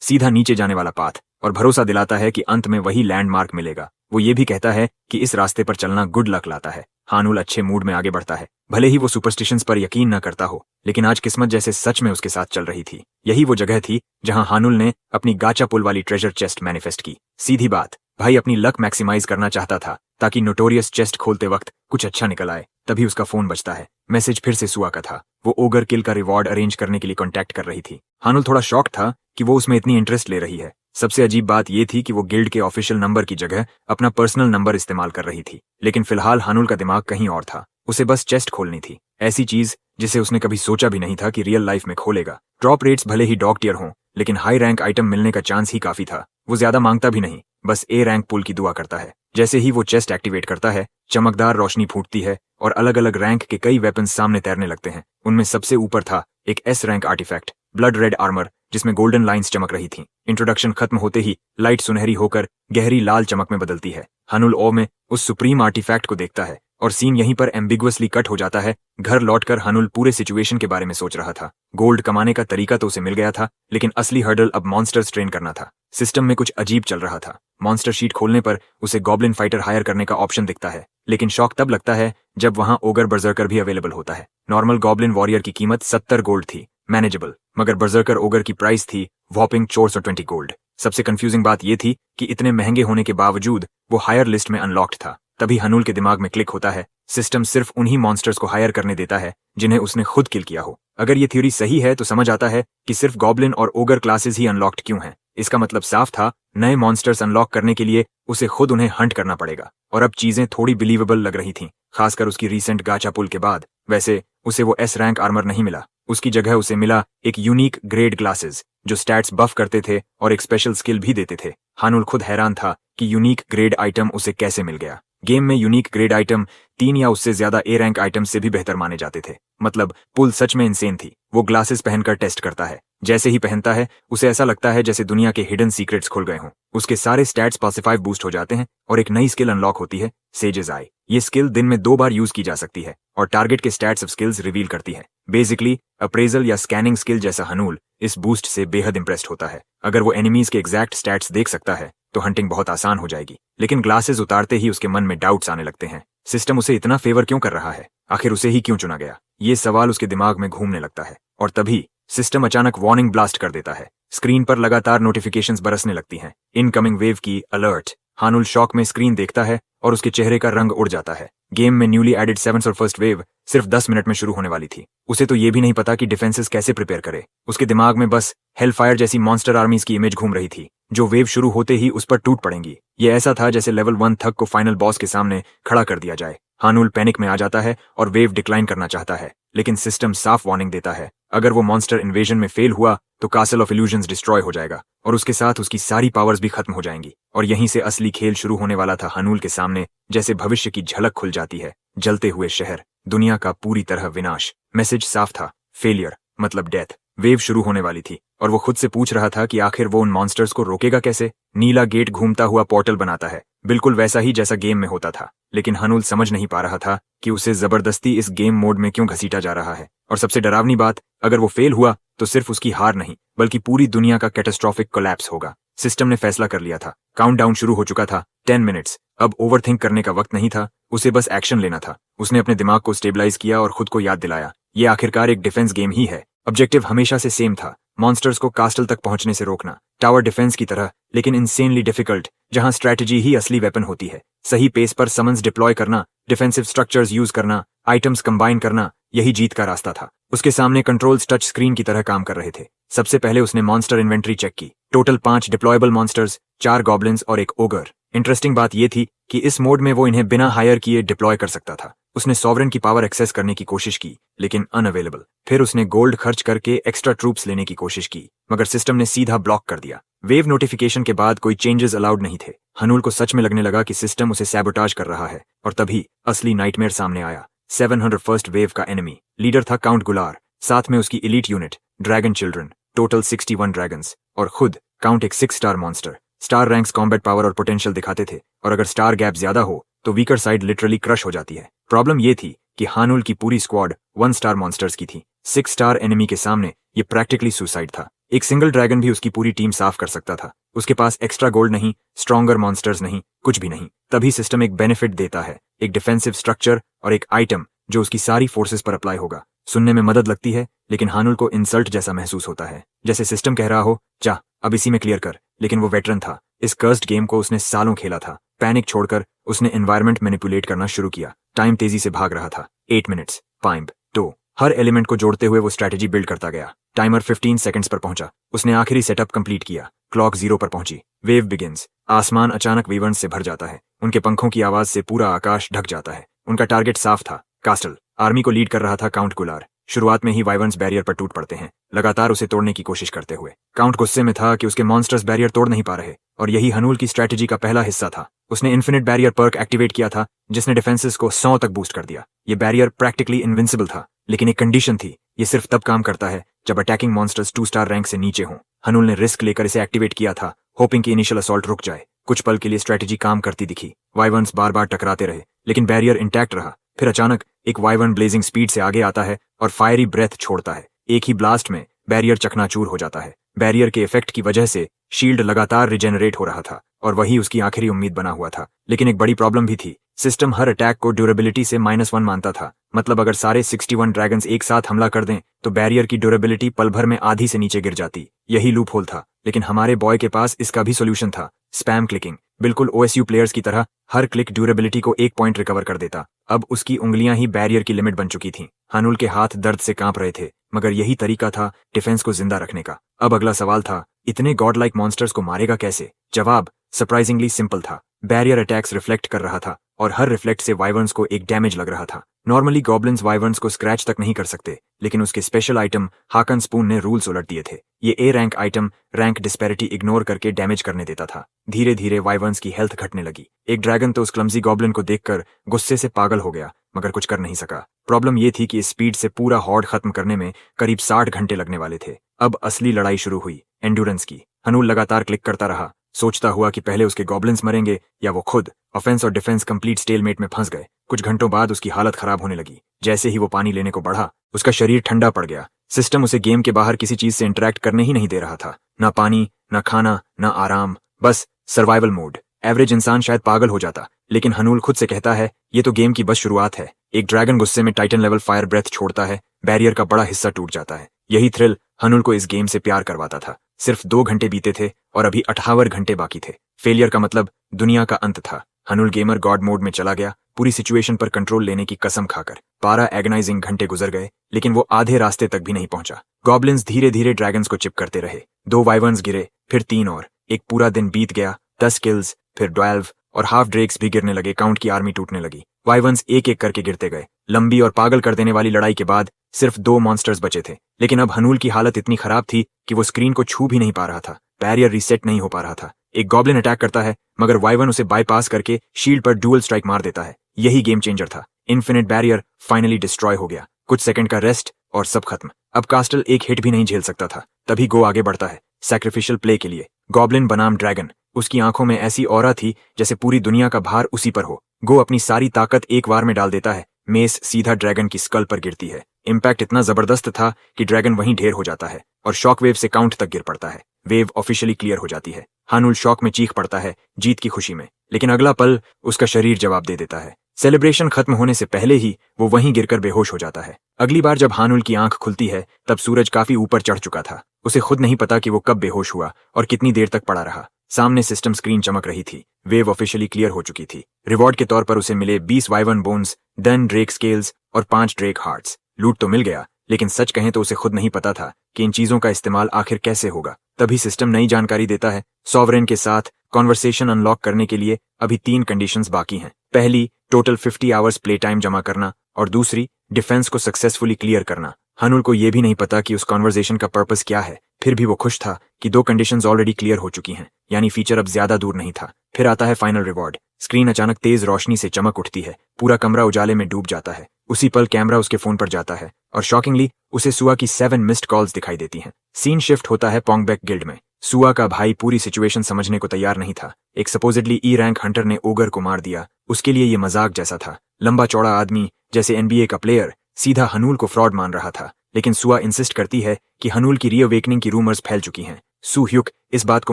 सीधा नीचे जाने वाला पाथ, और भरोसा दिलाता है कि अंत में वही लैंडमार्क मिलेगा। वो ये भी कहता है कि इस रास्ते पर चलना गुड लक लाता है। हानुल अच्छे मूड में आगे बढ़ता है। भले ही वो सुपरस्टिशंस पर यकीन न करता हो, लेकिन आज किस्मत जैसे सच में उसके साथ चल रही थी। यही वो जगह थी जहां हानुल ने अपनी गाचा पुल वाली ट्रेजर चेस्ट मैनिफेस्ट की। सीधी बात, भाई अपनी लक मैक्सिमाइज करना चाहता था ताकि नोटोरियस चेस्ट खोलते वक्त कुछ अच्छा निकल आए। तभी उसका फोन बजता है। मैसेज फिर से सुआ का था। वो ओगर किल का रिवॉर्ड अरेंज करने के लिए कॉन्टैक्ट कर रही थी। हानुल थोड़ा शॉक था कि वो उसमें इतनी इंटरेस्ट ले रही है। सबसे अजीब बात यह थी कि वो गिल्ड के ऑफिशियल नंबर की जगह अपना पर्सनल नंबर इस्तेमाल कर रही थी। लेकिन फिलहाल हानुल का दिमाग कहीं और था। उसे बस चेस्ट खोलनी थी, ऐसी चीज जिसे उसने कभी सोचा भी नहीं था कि रियल लाइफ में खोलेगा। ड्रॉप रेट्स भले ही डॉग टियर हों, लेकिन हाई रैंक आइटम मिलने का चांस ही काफी था। वो ज्यादा मांगता भी नहीं, बस ए रैंक पुल की दुआ करता है। जैसे ही वो चेस्ट एक्टिवेट करता है, चमकदार रोशनी फूटती है और अलग अलग रैंक के कई वेपन्स सामने तैरने लगते हैं। उनमें सबसे ऊपर था एक S rank artifact, blood red armour, जिसमें गोल्डन लाइंस चमक रही थीं। इंट्रोडक्शन खत्म होते ही लाइट सुनहरी होकर गहरी लाल चमक में बदलती है। हानुल ओ में उस सुप्रीम आर्टिफैक्ट को देखता है और सीन यहीं पर एम्बिगुअसली कट हो जाता है। घर लौटकर हानुल पूरे सिचुएशन के बारे में सोच रहा था। गोल्ड कमाने का तरीका तो उसे मिल गया था, लेकिन असली हर्डल अब मॉन्स्टर्स ट्रेन करना था। सिस्टम में कुछ अजीब चल रहा था। मॉन्स्टर शीट खोलने पर उसे गॉब्लिन फाइटर हायर करने का ऑप्शन दिखता है, लेकिन शौक तब लगता है जब वहां ओगर बर्जर्कर भी अवेलेबल होता है। नॉर्मल गॉब्लिन वॉरियर की कीमत 70 गोल्ड थी, मैनेजेबल, मगर बर्जर्कर ओगर की प्राइस थी वॉपिंग 420 गोल्ड। सबसे कंफ्यूजिंग बात यह थी कि इतने महंगे होने के बावजूद वो हायर लिस्ट में अनलॉक्ड था। तभी हानुल के दिमाग में क्लिक होता है, सिस्टम सिर्फ उन्हीं मॉन्स्टर्स को हायर करने देता है जिन्हें उसने खुद किल किया हो। अगर ये थ्योरी सही है तो समझ आता है कि सिर्फ गॉब्लिन और ओगर क्लासेस ही अनलॉक्ड क्यों हैं। इसका मतलब साफ था, नए मॉन्स्टर्स अनलॉक करने के लिए उसे खुद उन्हें हंट करना पड़ेगा। और अब चीजें थोड़ी बिलीवेबल लग रही थीं, खासकर उसकी रीसेंट गाचा पुल के बाद। वैसे उसे वो एस रैंक आर्मर नहीं मिला, उसकी जगह उसे मिला एक यूनिक ग्रेड ग्लासेस जो स्टैट्स बफ करते थे और एक स्पेशल स्किल भी देते थे। हानुल खुद हैरान था कि यूनिक ग्रेड आइटम उसे कैसे मिल गया। गेम में यूनिक ग्रेड आइटम 3 या उससे ज्यादा ए रैंक आइटम से भी बेहतर माने जाते थे। मतलब पुल सच में इंसेन थी। वो ग्लासेस पहनकर टेस्ट करता है। जैसे ही पहनता है उसे ऐसा लगता है जैसे दुनिया के हिडन सीक्रेट्स खुल गए हों। उसके सारे स्टैट्स +5 बूस्ट हो जाते हैं और एक नई स्किल अनलॉक होती है, सेजेस आई। ये स्किल दिन में 2 बार यूज की जा सकती है और टारगेट के स्टैट्स ऑफ स्किल्स रिवील करती है। बेसिकली अप्रेजल या स्कैनिंग स्किल जैसा। हानुल इस बूस्ट से बेहद इंप्रेस्ड होता है। अगर वो एनिमीज के एग्जैक्ट स्टैट्स देख सकता है तो हंटिंग बहुत आसान हो जाएगी। लेकिन ग्लासेस उतारते ही उसके मन में डाउट्स आने लगते हैं। सिस्टम उसे इतना फेवर क्यों कर रहा है? आखिर उसे ही क्यों चुना गया? ये सवाल उसके दिमाग में घूमने लगता है। और तभी सिस्टम अचानक वार्निंग ब्लास्ट कर देता है। स्क्रीन पर लगातार नोटिफिकेशंस बरसने लगती हैं। इनकमिंग वेव की अलर्ट। हानुल शॉक में स्क्रीन देखता है और उसके चेहरे का रंग उड़ जाता है। गेम में न्यूली एडेड 7th और फर्स्ट वेव सिर्फ 10 मिनट में शुरू होने वाली थी। उसे तो ये भी नहीं पता कि डिफेंसेस कैसे प्रिपेयर करे। उसके दिमाग में बस हेलफायर जैसी मॉन्स्टर आर्मीज की इमेज घूम रही थी, जो वेव शुरू होते ही उस पर टूट पड़ेंगी। ये ऐसा था जैसे लेवल 1 थक को फाइनल बॉस के सामने खड़ा कर दिया जाए। हानुल पैनिक में आ जाता है और वेव डिक्लाइन करना चाहता है, लेकिन सिस्टम साफ वार्निंग देता है, अगर वो मॉन्स्टर इन्वेजन में फेल हुआ तो कासल ऑफ इल्यूजन्स डिस्ट्रॉय हो जाएगा और उसके साथ उसकी सारी पावर्स भी खत्म हो जाएंगी। और यहीं से असली खेल शुरू होने वाला था। हानुल के सामने जैसे भविष्य की झलक खुल जाती है। जलते हुए शहर, दुनिया का पूरी तरह विनाश। मैसेज साफ था, फेलियर मतलब डेथ। वेव शुरू होने वाली थी और वो खुद से पूछ रहा था कि आखिर वो उन मॉन्स्टर्स को रोकेगा कैसे। नीला गेट घूमता हुआ पोर्टल बनाता है, बिल्कुल वैसा ही जैसा गेम में होता था। लेकिन हानुल समझ नहीं पा रहा था कि उसे जबरदस्ती इस गेम मोड में क्यों घसीटा जा रहा है। और सबसे डरावनी बात, अगर वो फेल हुआ तो सिर्फ उसकी हार नहीं बल्कि पूरी दुनिया का कैटास्ट्रोफिक कोलैप्स होगा। सिस्टम ने फैसला कर लिया था। काउंटडाउन शुरू हो चुका था, 10 मिनट्स। अब ओवरथिंक करने का वक्त नहीं था, उसे बस एक्शन लेना था। उसने अपने दिमाग को स्टेबलाइज किया और खुद को याद दिलाया, ये आखिरकार एक डिफेंस गेम ही है। ऑब्जेक्टिव हमेशा से सेम था, मॉन्स्टर्स को कास्टल तक पहुंचने से रोकना। टावर डिफेंस की तरह, लेकिन इंसेनली डिफिकल्ट, जहां स्ट्रैटेजी ही असली वेपन होती है। सही पेस पर समन्स डिप्लॉय करना, डिफेंसिव स्ट्रक्चर्स यूज करना, आइटम्स कंबाइन करना, यही जीत का रास्ता था। उसके सामने कंट्रोल्स टच स्क्रीन की तरह काम कर रहे थे। सबसे पहले उसने मॉन्स्टर इन्वेंट्री चेक की। टोटल 5 डिप्लॉयबल मॉन्स्टर्स, 4 गॉब्लिन्स और एक ओगर। इंटरेस्टिंग बात यह थी कि इस मोड में वो इन्हें बिना हायर किए डिप्लॉय कर सकता था। उसने सॉवरेन की पावर एक्सेस करने की कोशिश की, लेकिन अनअवेलेबल। फिर उसने गोल्ड खर्च करके एक्स्ट्रा ट्रूप्स लेने की कोशिश की, मगर सिस्टम ने सीधा ब्लॉक कर दिया। वेव नोटिफिकेशन के बाद कोई चेंजेस अलाउड नहीं थे। हानुल को सच में लगने लगा कि सिस्टम उसे सैबोटाज कर रहा है। और तभी असली नाइटमेयर सामने आया। 701st वेव का एनिमी लीडर था काउंट गुलार, साथ में उसकी elite unit dragon children, total 61 dragons, और खुद काउंट एक 6 star monster. Star ranks combat power और पोटेंशियल दिखाते थे, और अगर स्टार गैप ज्यादा हो तो वीकर साइड लिटरली क्रश हो जाती है। प्रॉब्लम ये थी कि हानुल की पूरी स्क्वाड 1 स्टार मॉन्स्टर्स की थी। 6 स्टार एनिमी के सामने ये प्रैक्टिकली सुसाइड था। एक सिंगल ड्रैगन भी उसकी पूरी टीम साफ कर सकता था। उसके पास एक्स्ट्रा गोल्ड नहीं, स्ट्रॉन्गर मॉन्स्टर्स नहीं, कुछ भी नहीं। तभी सिस्टम एक बेनिफिट देता है, एक डिफेंसिव स्ट्रक्चर और एक आइटम जो उसकी सारी फोर्सेस पर अप्लाई होगा। सुनने में मदद लगती है, लेकिन हानुल को इंसल्ट जैसा महसूस होता है, जैसे सिस्टम कह रहा हो जा अब इसी में क्लियर कर। लेकिन वो वेटरन था, इस कर्स्ड गेम को उसने सालों खेला था। पैनिक छोड़कर उसने एनवायरनमेंट मैनिपुलेट करना शुरू किया। टाइम तेजी से भाग रहा था। 8 मिनट्स, 5, 2। हर एलिमेंट को जोड़ते हुए वो स्ट्रैटेजी बिल्ड करता गया। टाइमर 15 सेकंड्स पर पहुंचा। उसने आखिरी सेटअप कंप्लीट किया। क्लॉक 0 पर पहुंची। Wave begins. आसमान अचानक वीवर्स से भर जाता है। उनके पंखों की आवाज से पूरा आकाश ढक जाता है। उनका टारगेट साफ था, कास्टल। आर्मी को लीड कर रहा था काउंट गुलार। शुरुआत में ही वाइवर्न्स बैरियर पर टूट पड़ते हैं, लगातार उसे तोड़ने की कोशिश करते हुए। काउंट गुस्से में था कि उसके मॉन्स्टर्स बैरियर तोड़ नहीं पा रहे, और यही हनूल की स्ट्रैटेजी का पहला हिस्सा था। उसने इन्फिनिट बैरियर पर्क एक्टिवेट किया था, जिसने डिफेंसेस को 100 तक बूस्ट कर दिया। ये बैरियर प्रैक्टिकली इनविंसिबल था, लेकिन एक कंडीशन थी, ये सिर्फ तब काम करता है जब अटैकिंग मॉन्स्टर्स 2 स्टार रैंक से नीचे हों। हनूल ने रिस्क लेकर इसे एक्टिवेट किया था, होपिंग कि इनिशियल असॉल्ट रुक जाए। कुछ पल के लिए स्ट्रैटेजी काम करती दिखी। वाइवर्न्स बार बार टकराते रहे, लेकिन बैरियर इंटैक्ट रहा। फिर अचानक एक वाइवर्न ब्लेजिंग स्पीड से आगे आता है और फायरी ब्रेथ छोड़ता है। एक ही ब्लास्ट में बैरियर चकनाचूर हो जाता है। बैरियर के इफेक्ट की वजह से शील्ड लगातार रिजेनरेट हो रहा था, और वही उसकी आखिरी उम्मीद बना हुआ था। लेकिन एक बड़ी प्रॉब्लम भी थी। सिस्टम हर अटैक को ड्यूरेबिलिटी से -1 मानता था। मतलब अगर सारे 61 ड्रैगन्स एक साथ हमला कर दें तो बैरियर की ड्यूरेबिलिटी पल भर में आधी से नीचे गिर जाती। यही लूप होल था, लेकिन हमारे बॉय के पास इसका भी सोल्यूशन था। Spam clicking. बिल्कुल OSU प्लेयर्स की तरह हर क्लिक ड्यूरेबिलिटी को 1 पॉइंट रिकवर कर देता। अब उसकी उंगलियां ही बैरियर की लिमिट बन चुकी थीं। हानुल के हाथ दर्द से कांप रहे थे, मगर यही तरीका था डिफेंस को जिंदा रखने का। अब अगला सवाल था, इतने गॉड लाइक मॉन्स्टर्स को मारेगा कैसे? जवाब सरप्राइजिंगली सिंपल था। बैरियर अटैक्स रिफ्लेक्ट कर रहा था, और हर रिफ्लेक्ट से वाइवर्न्स को एक डैमेज लग रहा था। नॉर्मली गॉब्लिन्स वाइवर्न्स को स्क्रैच तक नहीं कर सकते, लेकिन उसके स्पेशल आइटम हाकन स्पून ने रूल्स उलट दिए थे। ये A rank item rank disparity ignore करके डैमेज करने देता था। धीरे धीरे वाइवर्न्स की हेल्थ घटने लगी। एक ड्रैगन तो उस क्लमजी गॉब्लिन को देखकर गुस्से से पागल हो गया, मगर कुछ कर नहीं सका। प्रॉब्लम ये थी कि इस स्पीड से पूरा हॉर्ड खत्म करने में करीब 60 घंटे लगने वाले थे। अब असली लड़ाई शुरू हुई, एंड्योरेंस की। हनूल लगातार क्लिक करता रहा, सोचता हुआ कि पहले उसके गॉब्लिन्स मरेंगे या वो खुद। ऑफेंस और डिफेंस कंप्लीट स्टेलमेट में फंस गए। कुछ घंटों बाद उसकी हालत खराब होने लगी। जैसे ही वो पानी लेने को बढ़ा, उसका शरीर ठंडा पड़ गया। सिस्टम उसे गेम के बाहर किसी चीज से इंटरेक्ट करने ही नहीं दे रहा था। ना पानी, ना खाना, ना आराम, बस सर्वाइवल मोड। एवरेज इंसान शायद पागल हो जाता, लेकिन हनूल खुद से कहता है ये तो गेम की बस शुरुआत है। एक ड्रैगन गुस्से में टाइटन लेवल फायर ब्रेथ छोड़ता है, बैरियर का बड़ा हिस्सा टूट जाता है। यही थ्रिल हनूल को इस गेम से प्यार करवाता था। सिर्फ 2 घंटे बीते थे और अभी 58 घंटे बाकी थे। फेलियर का मतलब दुनिया का अंत था। हनूल गेमर गॉड मोड में चला गया, पूरी सिचुएशन पर कंट्रोल लेने की कसम खाकर। 12 एगनाइजिंग घंटे गुजर गए, लेकिन वो आधे रास्ते तक भी नहीं पहुंचा। गॉब्लिन्स धीरे धीरे ड्रैगन्स को चिप करते रहे। 2 वाइवर्न्स गिरे, फिर 3 और। एक पूरा दिन बीत गया। 10 किल्स, फिर 12 और हाफ ड्रेक्स भी गिरने लगे। काउंट की आर्मी टूटने लगी। वाइवर्न्स एक एक करके गिरते गए। लंबी और पागल कर देने वाली लड़ाई के बाद सिर्फ 2 मॉन्स्टर्स बचे थे, लेकिन अब हनूल की हालत इतनी खराब थी कि वो स्क्रीन को छू भी नहीं पा रहा था। बैरियर रीसेट नहीं हो पा रहा था। एक गॉब्लिन अटैक करता है, मगर वाइवर्न उसे बाईपास करके शील्ड पर डुअल स्ट्राइक मार देता है। यही गेम चेंजर था। इन्फिनिट बैरियर फाइनली डिस्ट्रॉय हो गया। कुछ सेकंड का रेस्ट और सब खत्म। अब कास्टल एक हिट भी नहीं झेल सकता था। तभी गो आगे बढ़ता है सैक्रिफिशियल प्ले के लिए। गॉब्लिन बनाम ड्रैगन। उसकी आंखों में ऐसी ऑरा थी जैसे पूरी दुनिया का भार उसी पर हो। गो अपनी सारी ताकत एक बार में डाल देता है। मेस सीधा ड्रैगन की स्कल पर गिरती है। इम्पैक्ट इतना जबरदस्त था कि ड्रैगन वहीं ढेर हो जाता है और शॉक वेव से काउंट तक गिर पड़ता है। वेव ऑफिशियली क्लियर हो जाती है। हानुल शॉक में चीख पड़ता है, जीत की खुशी में, लेकिन अगला पल उसका शरीर जवाब दे देता है। सेलिब्रेशन खत्म होने से पहले ही वो वहीं गिरकर बेहोश हो जाता है। अगली बार जब हानुल की आंख खुलती है, तब सूरज काफी ऊपर चढ़ चुका था। उसे खुद नहीं पता कि वो कब बेहोश हुआ और कितनी देर तक पड़ा रहा। सामने सिस्टम स्क्रीन चमक रही थी। वेव ऑफिशियली क्लियर हो चुकी थी। रिवॉर्ड के तौर पर उसे मिले 20 वाइवर्न बोन्स, 10 ड्रेक स्केल्स और 5 ड्रेक हार्ट्स। लूट तो मिल गया, लेकिन सच कहें तो उसे खुद नहीं पता था कि इन चीजों का इस्तेमाल आखिर कैसे होगा। तभी सिस्टम नई जानकारी देता है। सॉवरेन के साथ कॉन्वर्सेशन अनलॉक करने के लिए अभी 3 कंडीशंस बाकी हैं। पहली, टोटल 50 आवर्स प्ले टाइम जमा करना, और दूसरी, डिफेंस को सक्सेसफुली क्लियर करना। हनुल को यह भी नहीं पता कि उस कॉन्वर्सेशन का पर्पस क्या है। फिर भी वो खुश था कि 2 कंडीशंस ऑलरेडी क्लियर हो चुकी हैं, यानी फीचर अब ज्यादा दूर नहीं था। फिर आता है फाइनल रिवॉर्ड। स्क्रीन अचानक तेज रोशनी से चमक उठती है। पूरा कमरा उजाले में डूब जाता है। उसी पल कैमरा उसके फोन पर जाता है और शॉकिंगली उसे सुआ की 7 मिस्ड कॉल्स दिखाई देती हैं। सीन शिफ्ट होता है पोंगबेक गिल्ड में। सुआ का भाई पूरी सिचुएशन समझने को तैयार नहीं था। एक सपोजिडली ई रैंक हंटर ने ओगर को मार दिया, उसके लिए ये मजाक जैसा था। लंबा चौड़ा आदमी जैसे एनबीए का प्लेयर सीधा हनूल को फ्रॉड मान रहा था, लेकिन सुआ इंसिस्ट करती है कि हनूल की रीअवेकनिंग की रूमर्स फैल चुकी हैं। सू ह्युक इस बात को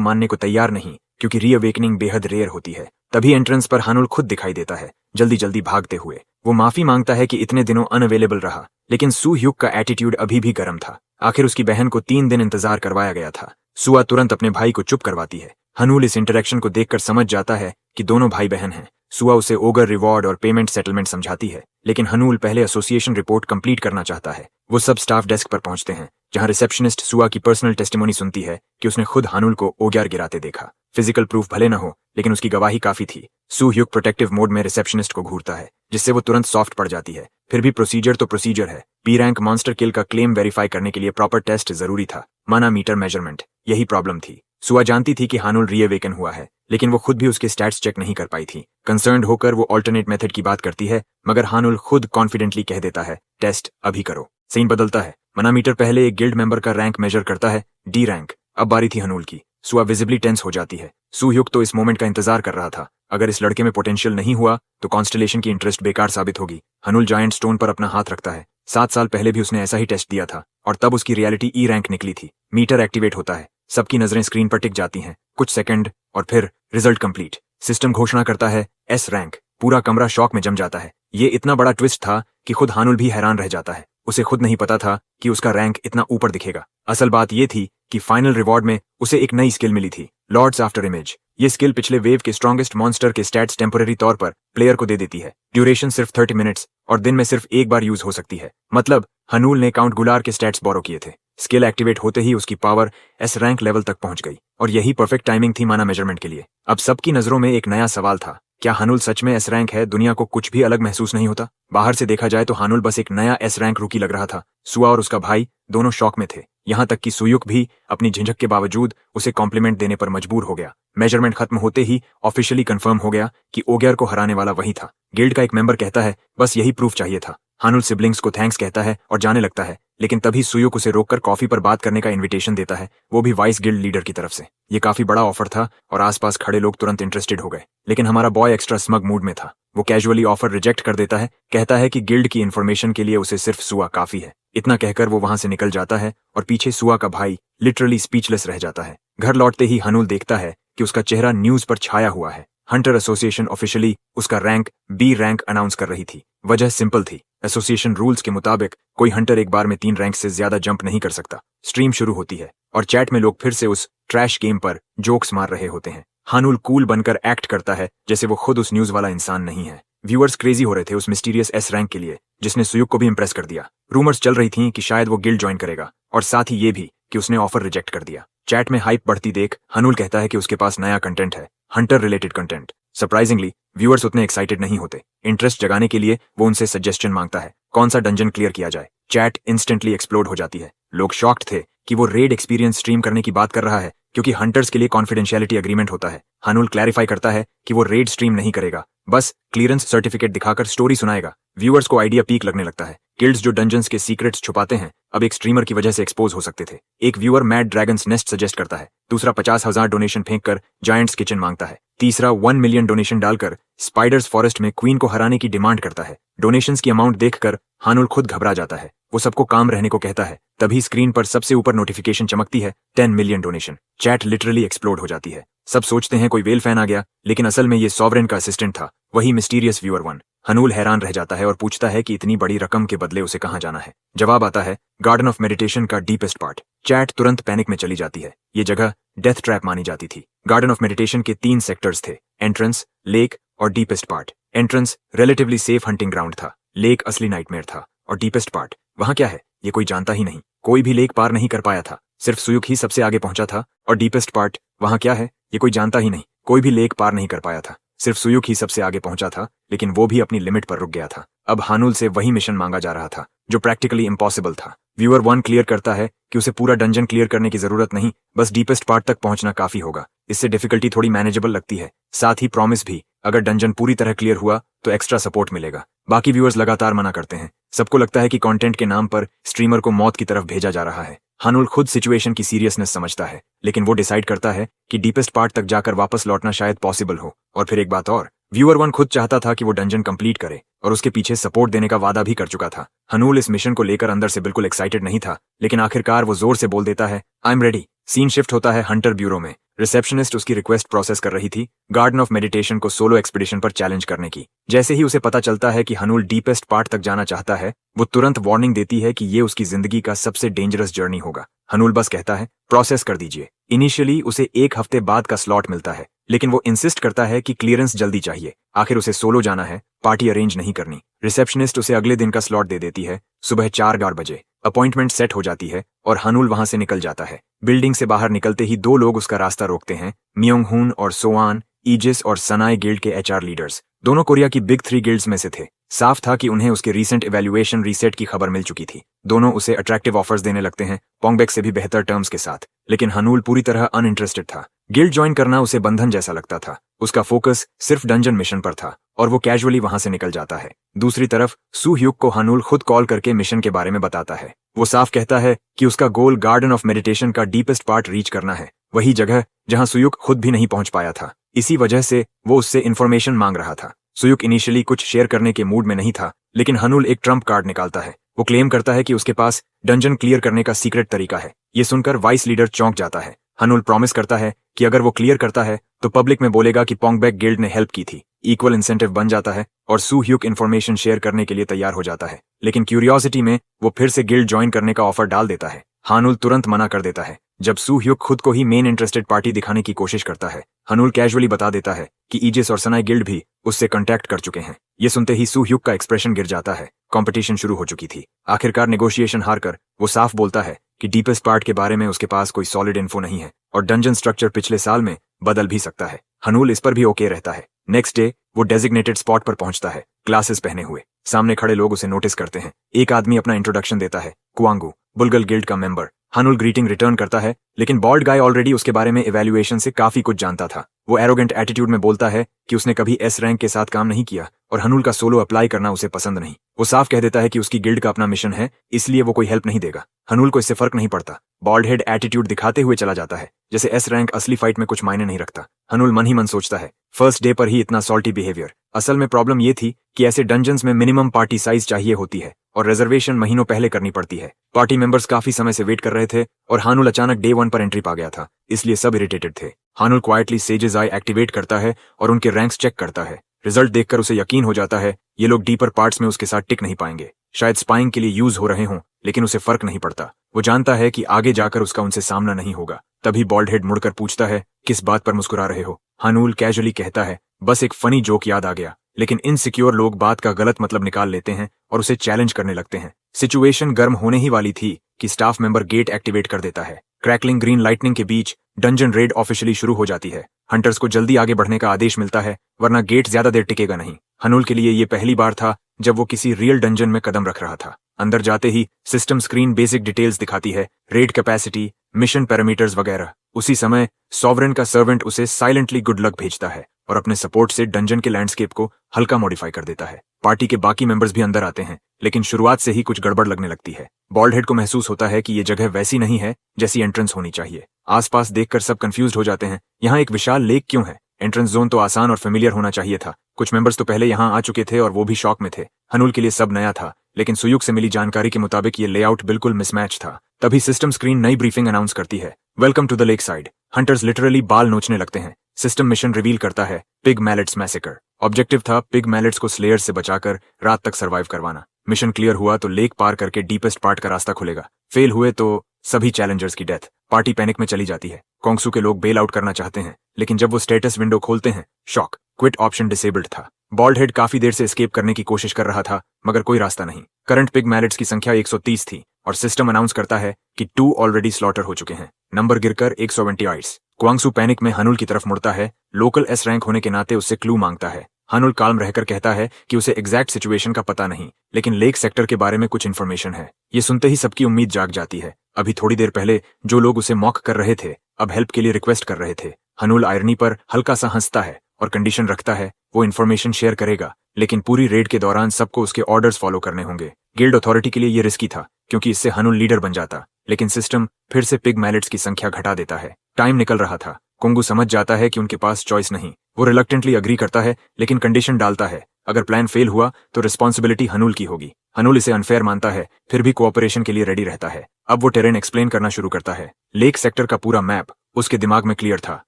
मानने को तैयार नहीं, क्योंकि रीअवेकनिंग बेहद रेयर होती है। तभी एंट्रेंस पर हनूल खुद दिखाई देता है, जल्दी जल्दी भागते हुए। वो माफी मांगता है कि इतने दिनों अनअवेलेबल रहा, लेकिन सू ह्युक का एटीट्यूड अभी भी गर्म था। आखिर उसकी बहन को 3 दिन इंतजार करवाया गया था। सुआ तुरंत अपने भाई को चुप करवाती है। हनूल इस इंटरेक्शन को देखकर समझ जाता है कि दोनों भाई बहन हैं। सुआ उसे ओगर रिवॉर्ड और पेमेंट सेटलमेंट समझाती है, लेकिन हनूल पहले एसोसिएशन रिपोर्ट कंप्लीट करना चाहता है। वो सब स्टाफ डेस्क पर पहुंचते हैं, जहां रिसेप्शनिस्ट सुआ की पर्सनल टेस्टिमोनी सुनती है कि उसने खुद हनूल को ओग्यार गिराते देखा। फिजिकल प्रूफ भले न हो, लेकिन उसकी गवाही काफी थी। सू ह्युक प्रोटेक्टिव मोड में रिसेप्शनिस्ट को घूरता है, जिससे वो तुरंत सॉफ्ट पड़ जाती है। फिर भी प्रोसीजर तो प्रोसीजर है। बी रैंक मॉन्स्टर किल का क्लेम वेरीफाई करने के लिए प्रॉपर टेस्ट जरूरी था, माना मीटर मेजरमेंट। यही प्रॉब्लम थी। सुआ जानती थी कि हानुल रीअवेकन हुआ है, लेकिन वो खुद भी उसके स्टैट्स चेक नहीं कर पाई थी। कंसर्न्ड होकर वो ऑल्टरनेट मेथड की बात करती है, मगर हानुल खुद कॉन्फिडेंटली कह देता है, टेस्ट अभी करो। सीन बदलता है। मनामीटर पहले एक गिल्ड मेंबर का रैंक मेजर करता है, डी रैंक। अब बारी थी हनूल की। सुआ विजिबली टेंस हो जाती है। सू ह्युक तो इस मोमेंट का इंतजार कर रहा था। अगर इस लड़के में पोटेंशियल नहीं हुआ तो कॉन्स्टलेशन की इंटरेस्ट बेकार साबित होगी। हनूल जायंट स्टोन पर अपना हाथ रखता है। 7 साल पहले भी उसने ऐसा ही टेस्ट दिया था, और तब उसकी रियलिटी ई रैंक निकली थी। मीटर एक्टिवेट होता है, सबकी नजरें स्क्रीन पर टिक जाती हैं। कुछ सेकंड और फिर रिजल्ट कंप्लीट। सिस्टम घोषणा करता है एस रैंक। पूरा कमरा शॉक में जम जाता है। ये इतना बड़ा ट्विस्ट था कि खुद हानुल भी हैरान रह जाता है। उसे खुद नहीं पता था कि उसका रैंक इतना ऊपर दिखेगा। असल बात ये थी कि फाइनल रिवॉर्ड में उसे एक नई स्किल मिली थी, लॉर्ड्स आफ्टर इमेज। ये स्किल पिछले वेव के स्ट्रॉन्गेस्ट मॉन्स्टर के स्टैट्स टेम्पररी तौर पर प्लेयर को दे देती है। ड्यूरेशन सिर्फ 30 मिनट्स और दिन में सिर्फ एक बार यूज हो सकती है। मतलब हनूल ने काउंट गुलार के स्टैट्स बोरो किए थे। स्किल एक्टिवेट होते ही उसकी पावर एस रैंक लेवल तक पहुंच गई, और यही परफेक्ट टाइमिंग थी माना मेजरमेंट के लिए। अब सबकी नजरों में एक नया सवाल था, क्या हानुल सच में एस रैंक है? दुनिया को कुछ भी अलग महसूस नहीं होता? बाहर से देखा जाए तो हानुल बस एक नया एस रैंक रूकी लग रहा था। सुआ और उसका भाई दोनों शॉक में थे, यहाँ तक कि सुयुक भी अपनी झिझक के बावजूद उसे कॉम्प्लीमेंट देने पर मजबूर हो गया। मेजरमेंट खत्म होते ही ऑफिशियली कंफर्म हो गया कि ओग्यार को हराने वाला वही था। गिल्ड का एक मेंबर कहता है, बस यही प्रूफ चाहिए था। हानुल सिबलिंग्स को थैंक्स कहता है और जाने लगता है, लेकिन तभी सुयुक उसे रोककर कॉफी पर बात करने का इनविटेशन देता है, वो भी वाइस गिल्ड लीडर की तरफ से। ये काफी बड़ा ऑफर था और आसपास खड़े लोग तुरंत इंटरेस्टेड हो गए, लेकिन हमारा बॉय एक्स्ट्रा स्मग मूड में था। वो कैजुअली ऑफर रिजेक्ट कर देता है, कहता है कि गिल्ड की इन्फॉर्मेशन के लिए उसे सिर्फ सुआ काफी है। इतना कहकर वो वहां से निकल जाता है और पीछे सुआ का भाई लिटरली स्पीचलेस रह जाता है। घर लौटते ही हानुल देखता है कि उसका चेहरा न्यूज पर छाया हुआ है। हंटर एसोसिएशन ऑफिशियली उसका रैंक बी रैंक अनाउंस कर रही थी। वजह सिंपल थी, एसोसिएशन रूल्स के मुताबिक कोई हंटर एक बार में 3 रैंक से ज्यादा जंप नहीं कर सकता। स्ट्रीम शुरू होती है और चैट में लोग फिर से उस ट्रैश गेम पर जोक्स मार रहे होते हैं। हानुल कूल बनकर एक्ट करता है जैसे वो खुद उस न्यूज वाला इंसान नहीं है। व्यूअर्स क्रेजी हो रहे थे उस मिस्टीरियस एस रैंक के लिए, जिसने सुयुक को भी इंप्रेस कर दिया। रूमर्स चल रही थीं कि शायद वो गिल्ड ज्वाइन करेगा, और साथ ही ये भी कि उसने ऑफर रिजेक्ट कर दिया। चैट में हाइप बढ़ती देख हानुल कहता है कि उसके पास नया कंटेंट है, Hunter related content. Surprisingly viewers उतने एक्साइटेड नहीं होते। इंटरेस्ट जगाने के लिए वो उनसे सजेशन मांगता है, कौन सा डंजन क्लियर किया जाए। चैट इंस्टेंटली एक्सप्लोड हो जाती है। लोग शॉक्ड थे कि वो रेड एक्सपीरियंस स्ट्रीम करने की बात कर रहा है, क्योंकि हंटर्स के लिए कॉन्फिडेंशियलिटी एग्रीमेंट होता है। हानुल क्लैरिफाई करता है कि वो रेड स्ट्रीम नहीं करेगा, बस क्लियरेंस सर्टिफिकेट दिखाकर स्टोरी सुनाएगा। व्यूअर्स को आइडिया पीक लगने लगता है। गिल्ड्स जो डंजन्स के सीक्रेट्स छुपाते हैं अब एक स्ट्रीमर की वजह से एक्सपोज हो सकते थे। एक viewer mad dragons nest suggest करता है, दूसरा 50,000 डोनेशन फेंककर जायंट्स किचन मांगता है, तीसरा 1 मिलियन डोनेशन डालकर स्पाइडर्स फॉरेस्ट में क्वीन को हराने की डिमांड करता है। डोनेशंस की अमाउंट देखकर हानुल खुद घबरा जाता है। वो सबको काम रहने को कहता है। तभी स्क्रीन पर सबसे ऊपर नोटिफिकेशन चमकती है, 10 million donation. Chat literally explode हो जाती है। सब सोचते हैं कोई वेल फैन आ गया, लेकिन असल में ये सॉवरेन का असिस्टेंट था, वही मिस्टीरियस व्यूअर 1। हनूल हैरान रह जाता है और पूछता है कि इतनी बड़ी रकम के बदले उसे कहाँ जाना है। जवाब आता है, गार्डन ऑफ मेडिटेशन का डीपेस्ट पार्ट। चैट तुरंत पैनिक में चली जाती है। ये जगह डेथ ट्रैप मानी जाती थी। गार्डन ऑफ मेडिटेशन के 3 सेक्टर्स थे, एंट्रेंस, लेक और deepest part. Entrance relatively safe hunting ground था, लेक असली नाइटमेयर था, और डीपेस्ट पार्ट वहां क्या है ये कोई जानता ही नहीं। कोई भी लेक पार नहीं कर पाया था, सिर्फ सुयुक ही सबसे आगे पहुंचा था। और डीपेस्ट पार्ट वहां क्या है ये कोई जानता ही नहीं। कोई भी लेक पार नहीं कर पाया था, सिर्फ सुयुक ही सबसे आगे पहुंचा था, लेकिन वो भी अपनी लिमिट पर रुक गया था। अब हानुल से वही मिशन मांगा जा रहा था जो प्रैक्टिकली इम्पॉसिबल था। व्यूअर 1 क्लियर करता है कि उसे पूरा डंजन क्लियर करने की जरूरत नहीं, बस डीपेस्ट पार्ट तक पहुंचना काफी होगा। इससे डिफिकल्टी थोड़ी मैनेजेबल लगती है, साथ ही प्रॉमिस भी, अगर डंजन पूरी तरह क्लियर हुआ तो एक्स्ट्रा सपोर्ट मिलेगा। बाकी व्यूअर्स लगातार मना करते हैं। सबको लगता है कि कंटेंट के नाम पर स्ट्रीमर को मौत की तरफ भेजा जा रहा है। हनुल खुद सिचुएशन की सीरियसनेस समझता है, लेकिन वो डिसाइड करता है कि डीपेस्ट पार्ट तक जाकर वापस लौटना शायद पॉसिबल हो। और फिर एक बात और, व्यूअर 1 खुद चाहता था कि वो डंजन कंप्लीट करे और उसके पीछे सपोर्ट देने का वादा भी कर चुका था। हनुल इस मिशन को लेकर अंदर से बिल्कुल एक्साइटेड नहीं था, लेकिन आखिरकार वो जोर से बोल देता है, I am ready. Scene shift होता है हंटर ब्यूरो में। रिसेप्शनिस्ट उसकी रिक्वेस्ट प्रोसेस कर रही थी, गार्डन ऑफ मेडिटेशन को सोलो एक्सपीडिशन पर चैलेंज करने की। जैसे ही उसे पता चलता है कि हनुल डीपेस्ट पार्ट तक जाना चाहता है, वो तुरंत वार्निंग देती है कि ये उसकी जिंदगी का सबसे डेंजरस जर्नी होगा। हनुल बस कहता है, प्रोसेस कर दीजिए। इनिशियली उसे 1 हफ्ते बाद का स्लॉट मिलता है, लेकिन वो इंसिस्ट करता है कि क्लियरेंस जल्दी चाहिए। आखिर उसे सोलो जाना है, पार्टी अरेंज नहीं करनी। रिसेप्शनिस्ट उसे अगले दिन का स्लॉट दे देती है, सुबह 4 बजे। अपॉइंटमेंट सेट हो जाती है और हनुल वहां से निकल जाता है। बिल्डिंग से बाहर निकलते ही 2 लोग उसका रास्ता रोकते हैं, मियोंग हुन और सोआन, ईजिस और सनाई गिल्ड के एचआर लीडर्स। दोनों कोरिया की बिग 3 गिल्ड्स में से थे। साफ था कि उन्हें उसके रीसेंट इवैल्यूएशन रीसेट की खबर मिल चुकी थी। दोनों उसे अट्रैक्टिव ऑफर्स देने लगते हैं, पोंगबेक से भी बेहतर टर्म्स के साथ। लेकिन हनुल पूरी तरह अनइंटरेस्टेड था। गिल्ड ज्वाइन करना उसे बंधन जैसा लगता था। उसका फोकस सिर्फ डंजन मिशन पर था और वो कैजुअली वहां से निकल जाता है। दूसरी तरफ सू ह्यूक को हनुल खुद कॉल करके मिशन के बारे में बताता है। वो साफ कहता है कि उसका गोल गार्डन ऑफ मेडिटेशन का डीपेस्ट पार्ट रीच करना है, वही जगह जहां सुयुक खुद भी नहीं पहुंच पाया था। इसी वजह से वो उससे इन्फॉर्मेशन मांग रहा था। सुयुक इनिशियली कुछ शेयर करने के मूड में नहीं था, लेकिन हनुल एक ट्रम्प कार्ड निकालता है। वो क्लेम करता है कि उसके पास डंजन क्लियर करने का सीक्रेट तरीका है। ये सुनकर वाइस लीडर चौंक जाता है। हनुल प्रॉमिस करता है कि अगर वो क्लियर करता है तो पब्लिक में बोलेगा कि पोंगबेक गिल्ड ने हेल्प की थी। इक्वल इंसेंटिव बन जाता है और सू ह्यूक इन्फॉर्मेशन शेयर करने के लिए तैयार हो जाता है। लेकिन क्यूरियोसिटी में वो फिर से गिल्ड ज्वाइन करने का ऑफर डाल देता है। हनुल तुरंत मना कर देता है। जब सू ह्यूक खुद को ही मेन इंटरेस्टेड पार्टी दिखाने की कोशिश करता है, हनुल कैजुअली बता देता है कि ईजिस और सनाई गिल्ड भी उससे कांटेक्ट कर चुके हैं। ये सुनते ही सू ह्यूक का एक्सप्रेशन गिर जाता है। कंपटीशन शुरू हो चुकी थी। आखिरकार नेगोशिएशन हारकर वो साफ बोलता है कि डीपेस्ट पार्ट के बारे में उसके पास कोई सॉलिड इन्फो नहीं है और डंजन स्ट्रक्चर पिछले साल में बदल भी सकता है। हनुल इस पर भी ओके रहता है। नेक्स्ट डे वो डेजिग्नेटेड स्पॉट पर पहुंचता है, ग्लासेस पहने हुए। सामने खड़े लोग उसे नोटिस करते हैं। एक आदमी अपना इंट्रोडक्शन देता है, कुआंगू, बुलगल गिल्ड का मेंबर। हनुल ग्रीटिंग रिटर्न करता है, लेकिन बॉल्ड गाय ऑलरेडी उसके बारे में इवैल्यूएशन से काफी कुछ जानता था। वो एरोगेंट एटीट्यूड में बोलता है कि उसने कभी एस रैंक के साथ काम नहीं किया और हनुल का सोलो अप्लाई करना उसे पसंद नहीं। वो साफ कह देता है कि उसकी गिल्ड का अपना मिशन है, इसलिए वो कोई हेल्प नहीं देगा। हनुल को इससे फर्क नहीं पड़ता। बॉल्ड हेड एटीट्यूड दिखाते हुए चला जाता है, जैसे एस रैंक असली फाइट में कुछ मायने नहीं रखता। हनुल मन ही मन सोचता है, फर्स्ट डे पर ही इतना सॉल्टी बिहेवियर। असल में प्रॉब्लम ये थी कि ऐसे डंजन्स में मिनिमम पार्टी साइज चाहिए होती है और रिजर्वेशन महीनों पहले करनी पड़ती है। पार्टी मेंबर्स काफी समय से वेट कर रहे थे और हनुल अचानक डे 1 पर एंट्री पा गया था, इसलिए सब इरिटेटेड थे। हनुल क्वाइटली सेजेस आई एक्टिवेट करता है और उनके रैंक्स चेक करता है। रिजल्ट देखकर उसे यकीन हो जाता है ये लोग डीपर पार्ट्स में उसके साथ टिक नहीं पाएंगे। शायद स्पाइंग के लिए यूज हो रहे हों, लेकिन उसे फर्क नहीं पड़ता। वो जानता है कि आगे जाकर उसका उनसे सामना नहीं होगा। तभी बॉल्ड हेड मुड़कर पूछता है, किस बात पर मुस्कुरा रहे हो? हनुल कैजुअली कहता है, बस एक फनी जोक याद आ गया। लेकिन इनसिक्योर लोग बात का गलत मतलब निकाल लेते हैं और उसे चैलेंज करने लगते हैं। सिचुएशन गर्म होने ही वाली थी कि स्टाफ मेंबर गेट एक्टिवेट कर देता है। क्रैकलिंग ग्रीन लाइटनिंग के बीच डंजन रेड ऑफिशियली शुरू हो जाती है। हंटर्स को जल्दी आगे बढ़ने का आदेश मिलता है, वरना गेट ज्यादा देर टिकेगा नहीं। हनुल के लिए ये पहली बार था जब वो किसी रियल डंजन में कदम रख रहा था। अंदर जाते ही सिस्टम स्क्रीन बेसिक डिटेल्स दिखाती है, रेड कैपेसिटी, मिशन पैरामीटर्स वगैरह। उसी समय सॉवरेन का सर्वेंट उसे साइलेंटली गुड लक भेजता है और अपने सपोर्ट से डंजन के लैंडस्केप को हल्का मॉडिफाई कर देता है। पार्टी के बाकी मेंबर्स भी अंदर आते हैं, लेकिन शुरुआत से ही कुछ गड़बड़ लगने लगती है। बॉल्ड हेड को महसूस होता है कि ये जगह वैसी नहीं है जैसी एंट्रेंस होनी चाहिए। आसपास देखकर सब कंफ्यूज्ड हो जाते हैं, यहाँ एक विशाल लेक क्यों है? एंट्रेंस जोन तो आसान और फेमिलियर होना चाहिए था। कुछ मेंबर्स तो पहले यहाँ आ चुके थे और वो भी शॉक में थे। हनुल के लिए सब नया था, लेकिन सुयुक से मिली जानकारी के मुताबिक ये लेआउट बिल्कुल मिसमैच था। तभी सिस्टम स्क्रीन नई ब्रीफिंग अनाउंस करती है, welcome to the lake side. Hunters literally बाल नोचने लगते हैं। सिस्टम मिशन रिवील करता है, पिग मैलेट्स मैसेकर। ऑब्जेक्टिव था पिग मैलेट्स को स्लेयर्स से बचाकर रात तक सर्वाइव करवाना। मिशन क्लियर हुआ तो लेक पार करके डीपेस्ट पार्ट का रास्ता खुलेगा। फेल हुए तो सभी चैलेंजर्स की डेथ। पार्टी पैनिक में चली जाती है। कोंगसू के लोग बेल आउट करना चाहते हैं, लेकिन जब वो स्टेटस विंडो खोलते हैं, शॉक, क्विट ऑप्शन डिसेबल्ड था। बॉल्ड हेड काफी देर से एस्केप करने की कोशिश कर रहा था, मगर कोई रास्ता नहीं। करंट पिग मैलेट्स की संख्या 130 थी और सिस्टम अनाउंस करता है कि 2 ऑलरेडी स्लॉटर हो चुके हैं। नंबर गिरकर 128। क्वांगसू पैनिक में हनुल की तरफ मुड़ता है। लोकल एस रैंक होने के नाते उससे क्लू मांगता है। हनुल काल्म रहकर कहता है कि उसे एग्जैक्ट सिचुएशन का पता नहीं, लेकिन लेक सेक्टर के बारे में कुछ इन्फॉर्मेशन है। ये सुनते ही सबकी उम्मीद जाग जाती है। अभी थोड़ी देर पहले जो लोग उसे मॉक कर रहे थे, अब हेल्प के लिए रिक्वेस्ट कर रहे थे। हनुल आयरनी पर हल्का सा हंसता है और कंडीशन रखता है वो इन्फॉर्मेशन शेयर करेगा, लेकिन पूरी रेड के दौरान सबको उसके ऑर्डर्स फॉलो करने होंगे। गिल्ड अथॉरिटी के लिए ये रिस्की था, क्योंकि इससे हनुल लीडर बन जाता। लेकिन सिस्टम फिर से पिग मैलेट्स की संख्या घटा देता है। टाइम निकल रहा था। कुंगू समझ जाता है कि उनके पास चॉइस नहीं। वो रिलक्टेंटली अग्री करता है, लेकिन कंडीशन डालता है, अगर प्लान फेल हुआ तो रिस्पॉन्सिबिलिटी हनूल की होगी। हनूल इसे अनफेयर मानता है, फिर भी कोऑपरेशन के लिए रेडी रहता है। अब वो टेरेन एक्सप्लेन करना शुरू करता है। लेक सेक्टर का पूरा मैप उसके दिमाग में क्लियर था।